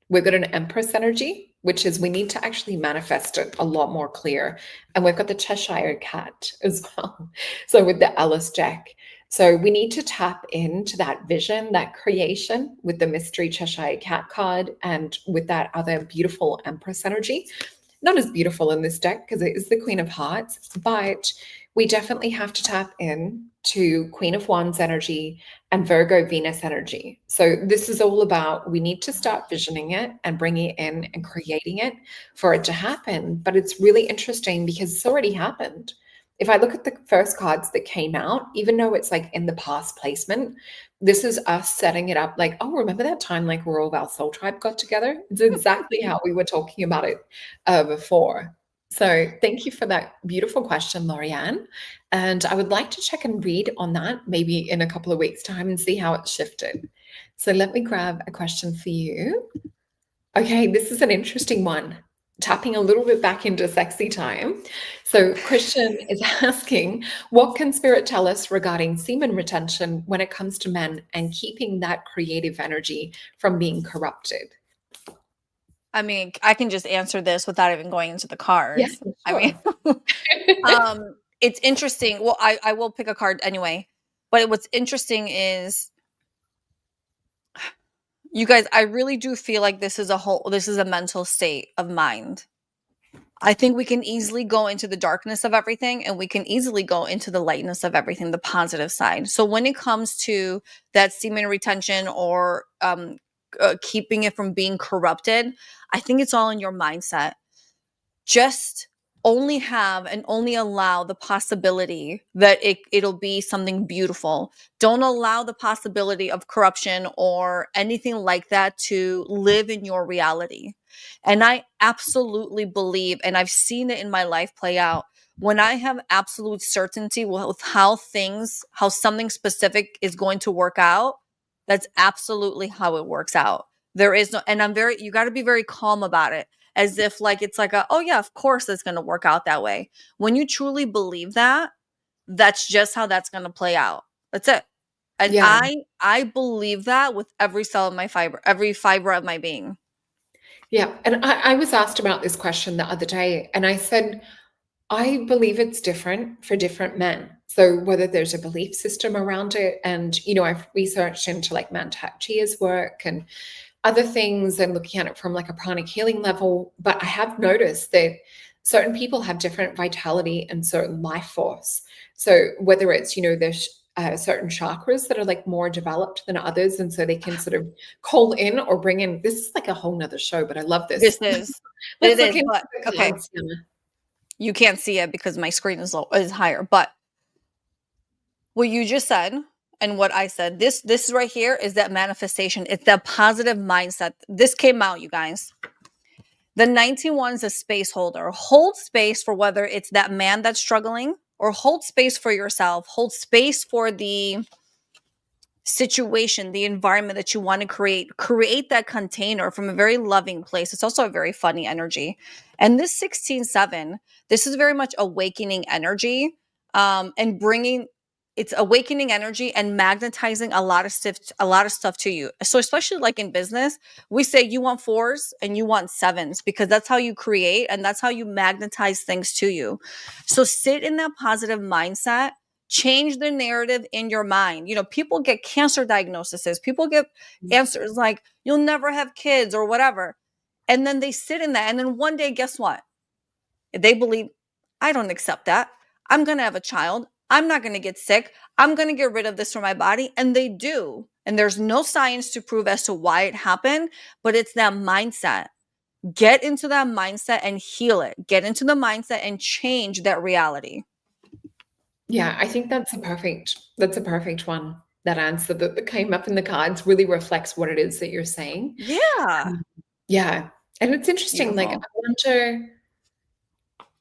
We've got an Empress energy, which is we need to actually manifest it a lot more clear. And we've got the Cheshire Cat as well. So with the Alice deck, So we need to tap into that vision, that creation with the mystery Cheshire Cat card and with that other beautiful Empress energy. Not as beautiful in this deck because it is the Queen of Hearts, but we definitely have to tap in to Queen of Wands energy and Virgo Venus energy. So this is all about, we need to start visioning it and bringing it in and creating it for it to happen. But it's really interesting because it's already happened. If I look at the first cards that came out, even though it's like in the past placement, this is us setting it up like, oh, remember that time like where all of our soul tribe got together? It's exactly how we were talking about it before. So thank you for that beautiful question, Lorianne. And I would like to check and read on that maybe in a couple of weeks' time and see how it's shifted. So let me grab a question for you. Okay, this is an interesting one. Tapping a little bit back into sexy time. So Christian is asking, what can spirit tell us regarding semen retention when it comes to men and keeping that creative energy from being corrupted? I mean, I can just answer this without even going into the Yeah, cards. I mean, sure. it's interesting. Well, I will pick a card anyway. But what's interesting is, you guys, I really do feel like this is a mental state of mind. I think we can easily go into the darkness of everything and we can easily go into the lightness of everything, the positive side. So when it comes to that semen retention or keeping it from being corrupted, I think it's all in your mindset. Just only have and only allow the possibility that it'll be something beautiful. Don't allow the possibility of corruption or anything like that to live in your reality. And I absolutely believe, and I've seen it in my life play out, when I have absolute certainty with how something specific is going to work out, that's absolutely how it works out. There is no, and you got to be very calm about it, as if like it's like oh yeah, of course it's going to work out that way. When you truly believe that, that's just how that's going to play out. That's it. And Yeah. I believe that with every cell of my fiber, every fiber of my being. Yeah. And I was asked about this question the other day, and I said, I believe it's different for different men. So whether there's a belief system around it, and I've researched into like Mantak Chia's work and other things and looking at it from like a pranic healing level, but I have noticed that certain people have different vitality and certain life force. So whether it's there's certain chakras that are like more developed than others, and so they can sort of call in or bring in. This is like a whole nother show, but I love this. This is Let's it look is, into but the okay. cards, Yiannah. You can't see it because my screen is higher, but what you just said and what I said, this right here is that manifestation. It's that positive mindset. This came out, you guys. The 91 is a space holder. Hold space for whether it's that man that's struggling, or hold space for yourself. Hold space for the situation, the environment that you want to create. Create that container from a very loving place. It's also a very funny energy. And this 16-7, this is very much awakening energy, and bringing, it's awakening energy and magnetizing a lot of stuff to you. So especially like in business, we say you want 4s and you want 7s because that's how you create and that's how you magnetize things to you. So sit in that positive mindset. Change the narrative in your mind. People get cancer diagnoses. People get answers like, you'll never have kids or whatever. And then they sit in that. And then one day, guess what? They believe, I don't accept that. I'm going to have a child. I'm not going to get sick. I'm going to get rid of this from my body. And they do. And there's no science to prove as to why it happened, but it's that mindset. Get into that mindset and heal it. Get into the mindset and change that reality. Yeah, I think that's a perfect one. That answer that came up in the cards really reflects what it is that you're saying. Yeah. Yeah. And it's interesting, like I Beautiful. wonder,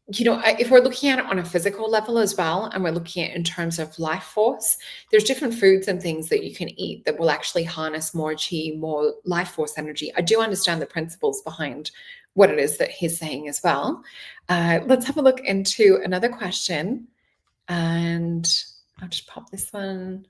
if we're looking at it on a physical level as well, and we're looking at it in terms of life force, there's different foods and things that you can eat that will actually harness more chi, more life force energy. I do understand the principles behind what it is that he's saying as well. Let's have a look into another question. And I'll just pop this one.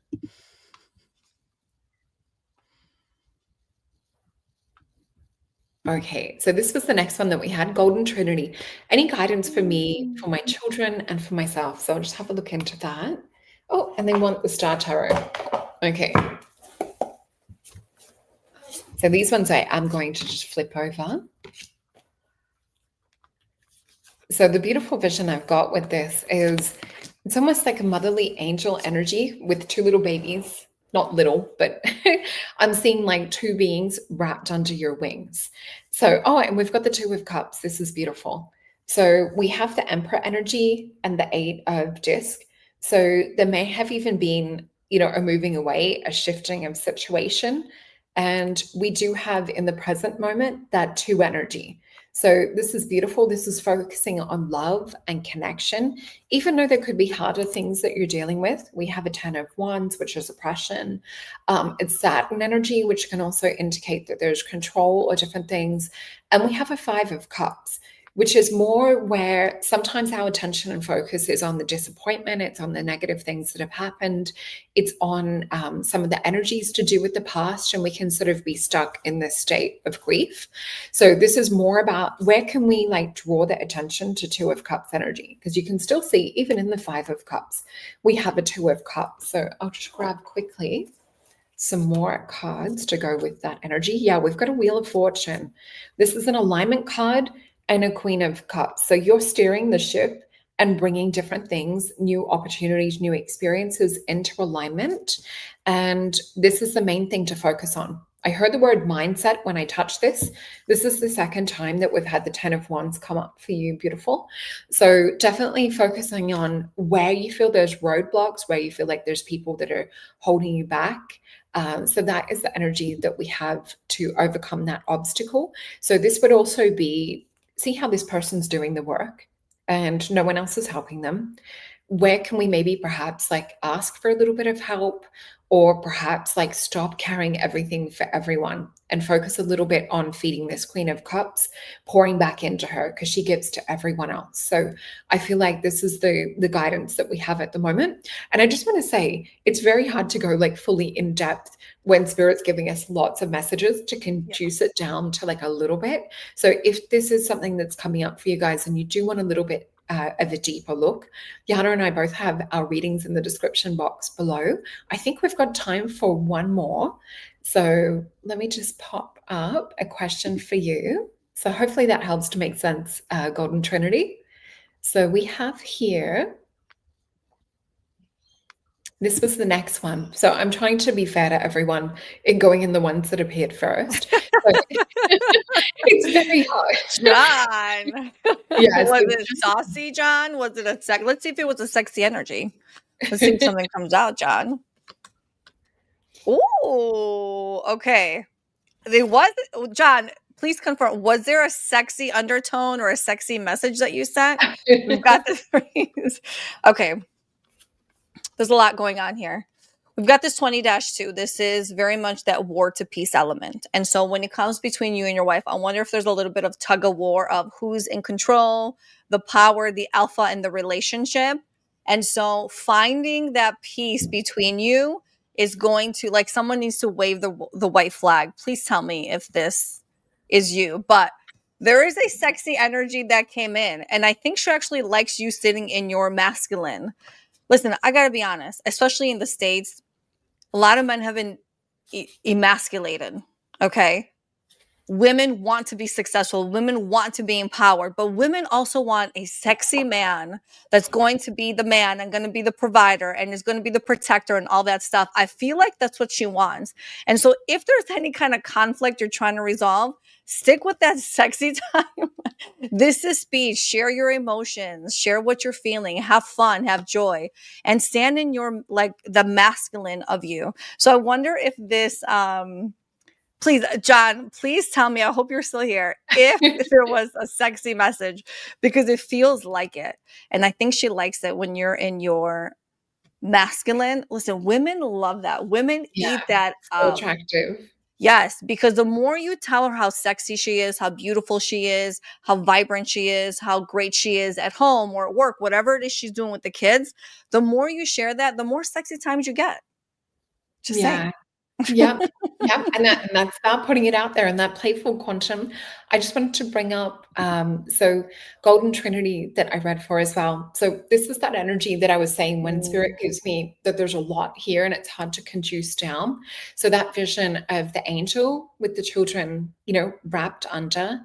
Okay, so this was the next one that we had, Golden Trinity. Any guidance for me, for my children, and for myself? So I'll just have a look into that. Oh, and they want the Star Tarot. Okay. So these ones I'm going to just flip over. So the beautiful vision I've got with this is it's almost like a motherly angel energy with two little babies. Not little, but I'm seeing like two beings wrapped under your wings. So, oh, and we've got the Two of Cups. This is beautiful. So we have the Emperor energy and the Eight of Disc. So there may have even been, a moving away, a shifting of situation. And we do have in the present moment that two energy. So this is beautiful. This is focusing on love and connection. Even though there could be harder things that you're dealing with, we have a 10 of Wands, which is oppression. It's Saturn energy, which can also indicate that there's control or different things. And we have a 5 of Cups, which is more where sometimes our attention and focus is on the disappointment, it's on the negative things that have happened, it's on some of the energies to do with the past, and we can sort of be stuck in this state of grief. So this is more about where can we like draw the attention to Two of Cups energy, because you can still see even in the 5 of Cups, we have a Two of Cups. So I'll just grab quickly some more cards to go with that energy. Yeah, we've got a Wheel of Fortune. This is an alignment card and a Queen of Cups. So you're steering the ship and bringing different things, new opportunities, new experiences into alignment. And this is the main thing to focus on. I heard the word mindset when I touched this. This is the second time that we've had the 10 of Wands come up for you. Beautiful. So definitely focusing on where you feel there's roadblocks, where you feel like there's people that are holding you back. So that is the energy that we have to overcome that obstacle. So this would also be, see how this person's doing the work and no one else is helping them. Where can we maybe perhaps like ask for a little bit of help, or perhaps like stop carrying everything for everyone and focus a little bit on feeding this Queen of Cups, pouring back into her, because she gives to everyone else. So I feel like this is the guidance that we have at the moment. And I just want to say it's very hard to go like fully in depth when Spirit's giving us lots of messages to reduce it down to like a little bit. So if this is something that's coming up for you guys and you do want a little bit of a deeper look, Yiannah and I both have our readings in the description box below. I think we've got time for one more. So let me just pop up a question for you. So hopefully that helps to make sense, Golden Trinity. So we have here, this was the next one. So I'm trying to be fair to everyone in going in the ones that appeared first. It's very hard. John. Yeah, Was it saucy, John? Was it a let's see if it was a sexy energy. Let's see if something comes out, John. Ooh, okay. There was, John, please confirm, was there a sexy undertone or a sexy message that you sent? We've got this phrase. Okay. There's a lot going on here. We've got this 20-2. This is very much that war to peace element. And so when it comes between you and your wife, I wonder if there's a little bit of tug of war of who's in control, the power, the alpha in the relationship. And so finding that peace between you is going to, like, someone needs to wave the white flag. Please tell me if this is you. But there is a sexy energy that came in. And I think she actually likes you sitting in your masculine. Listen, I got to be honest, especially in the States, a lot of men have been emasculated, okay? Women want to be successful. Women want to be empowered, but women also want a sexy man that's going to be the man and going to be the provider and is going to be the protector and all that stuff. I feel like that's what she wants. And so if there's any kind of conflict you're trying to resolve, stick with that sexy time. This is speed. Share your emotions, share what you're feeling, have fun, have joy, and stand in your, like, the masculine of you. So I wonder if this, please, John, please tell me, I hope you're still here, if there was a sexy message, because it feels like it. And I think she likes it when you're in your masculine. Listen, women love that. Women eat that so attractive. Yes, because the more you tell her how sexy she is, how beautiful she is, how vibrant she is, how great she is at home or at work, whatever it is she's doing with the kids, the more you share that, the more sexy times you get. Just saying. Yeah, yeah, and that's about putting it out there and that playful quantum. I just wanted to bring up, so Golden Trinity that I read for as well. So this is that energy that I was saying when spirit Mm. gives me that there's a lot here and it's hard to conduce down. So that vision of the angel with the children, wrapped under,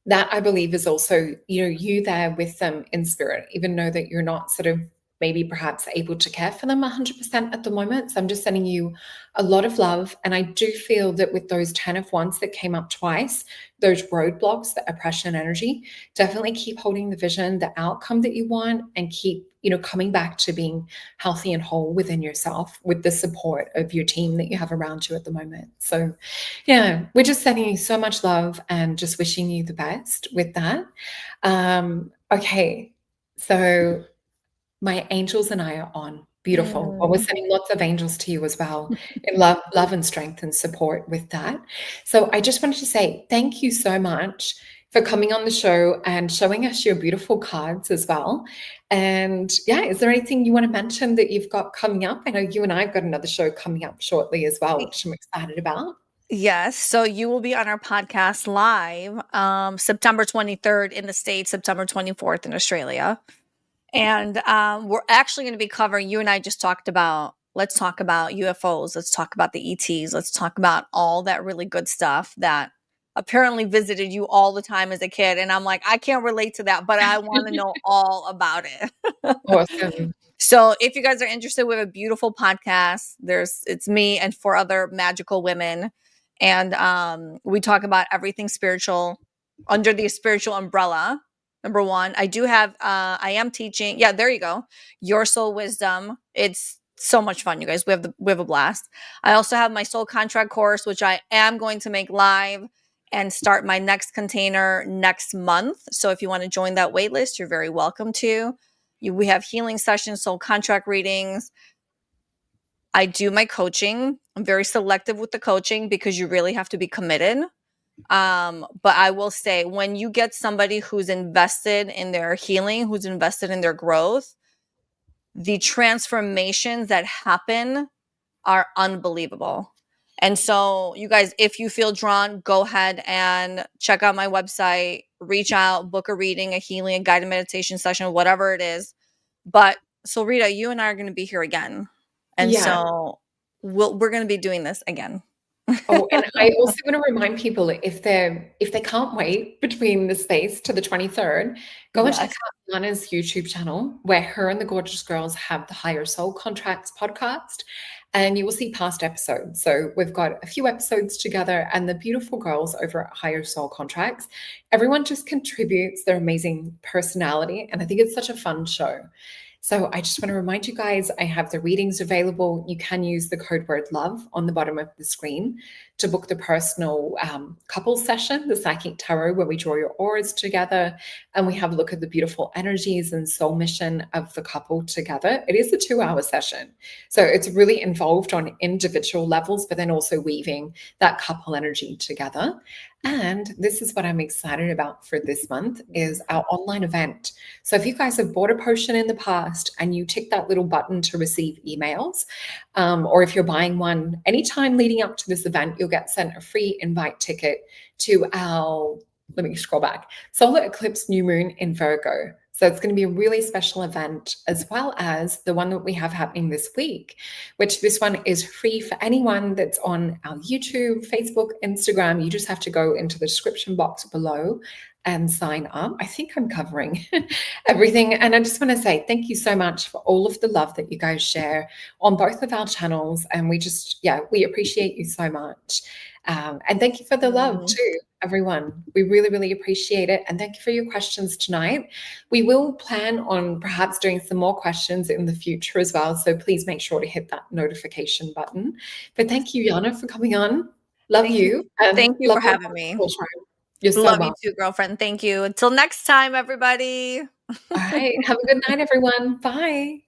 that I believe is also, you there with them in spirit, even though that you're not sort of maybe perhaps able to care for them 100% at the moment. So I'm just sending you a lot of love. And I do feel that with those 10 of wands that came up twice, those roadblocks, the oppression energy, definitely keep holding the vision, the outcome that you want, and keep, coming back to being healthy and whole within yourself with the support of your team that you have around you at the moment. So yeah, we're just sending you so much love and just wishing you the best with that. Okay. So my angels and I are on. Beautiful. Well, we're Mm. sending lots of angels to you as well in love and strength and support with that. So I just wanted to say thank you so much for coming on the show and showing us your beautiful cards as well. And yeah, is there anything you want to mention that you've got coming up? I know you and I have got another show coming up shortly as well, which I'm excited about. Yes, so you will be on our podcast live, September 23rd in the States, September 24th in Australia. And we're actually going to be covering, you and I just talked about, let's talk about UFOs, let's talk about the ETs, let's talk about all that really good stuff that apparently visited you all the time as a kid. And I'm like, I can't relate to that, but I want to know all about it. Awesome. So if you guys are interested, we have a beautiful podcast. It's me and four other magical women. And we talk about everything spiritual under the spiritual umbrella. Number one, I am teaching. Yeah, there you go. Your soul wisdom. It's so much fun, you guys. We have a blast. I also have my soul contract course, which I am going to make live and start my next container next month. So if you want to join that wait list, you're very welcome to. We have healing sessions, soul contract readings. I do my coaching. I'm very selective with the coaching because you really have to be committed. But I will say, when you get somebody who's invested in their healing, who's invested in their growth, the transformations that happen are unbelievable. And so, you guys, if you feel drawn, go ahead and check out my website, reach out, book a reading, a healing, a guided meditation session, whatever it is. But Solreta, you and I are going to be here again. And Yeah. so we're going to be doing this again. Oh, and I also want to remind people if they can't wait between the space to the 23rd, go and check Yes. out Yiannah's YouTube channel where her and the Gorgeous Girls have the Higher Soul Contracts podcast, and you will see past episodes. So we've got a few episodes together, and the beautiful girls over at Higher Soul Contracts, everyone just contributes their amazing personality, and I think it's such a fun show. So I just want to remind you guys, I have the readings available. You can use the code word love on the bottom of the screen to book the personal couples session, the Psychic Tarot, where we draw your auras together and we have a look at the beautiful energies and soul mission of the couple together. It is a 2-hour session. So it's really involved on individual levels, but then also weaving that couple energy together. And this is what I'm excited about for this month is our online event. So if you guys have bought a potion in the past and you tick that little button to receive emails, or if you're buying one anytime leading up to this event, you'll get sent a free invite ticket to our, let me scroll back, solar eclipse new moon in Virgo. So it's going to be a really special event, as well as the one that we have happening this week, which this one is free for anyone that's on our YouTube, Facebook, Instagram. You just have to go into the description box below and sign up. I think I'm covering everything. And I just want to say thank you so much for all of the love that you guys share on both of our channels. And we appreciate you so much. And thank you for the love too, everyone. We really, really appreciate it. And thank you for your questions tonight. We will plan on perhaps doing some more questions in the future as well. So please make sure to hit that notification button. But thank you, Yiannah, for coming on. Love you. And Thank you love for your having me. wonderful show. You're so Love you welcome. too, girlfriend. Thank you. Until next time, everybody. All right. Have a good night, everyone. Bye.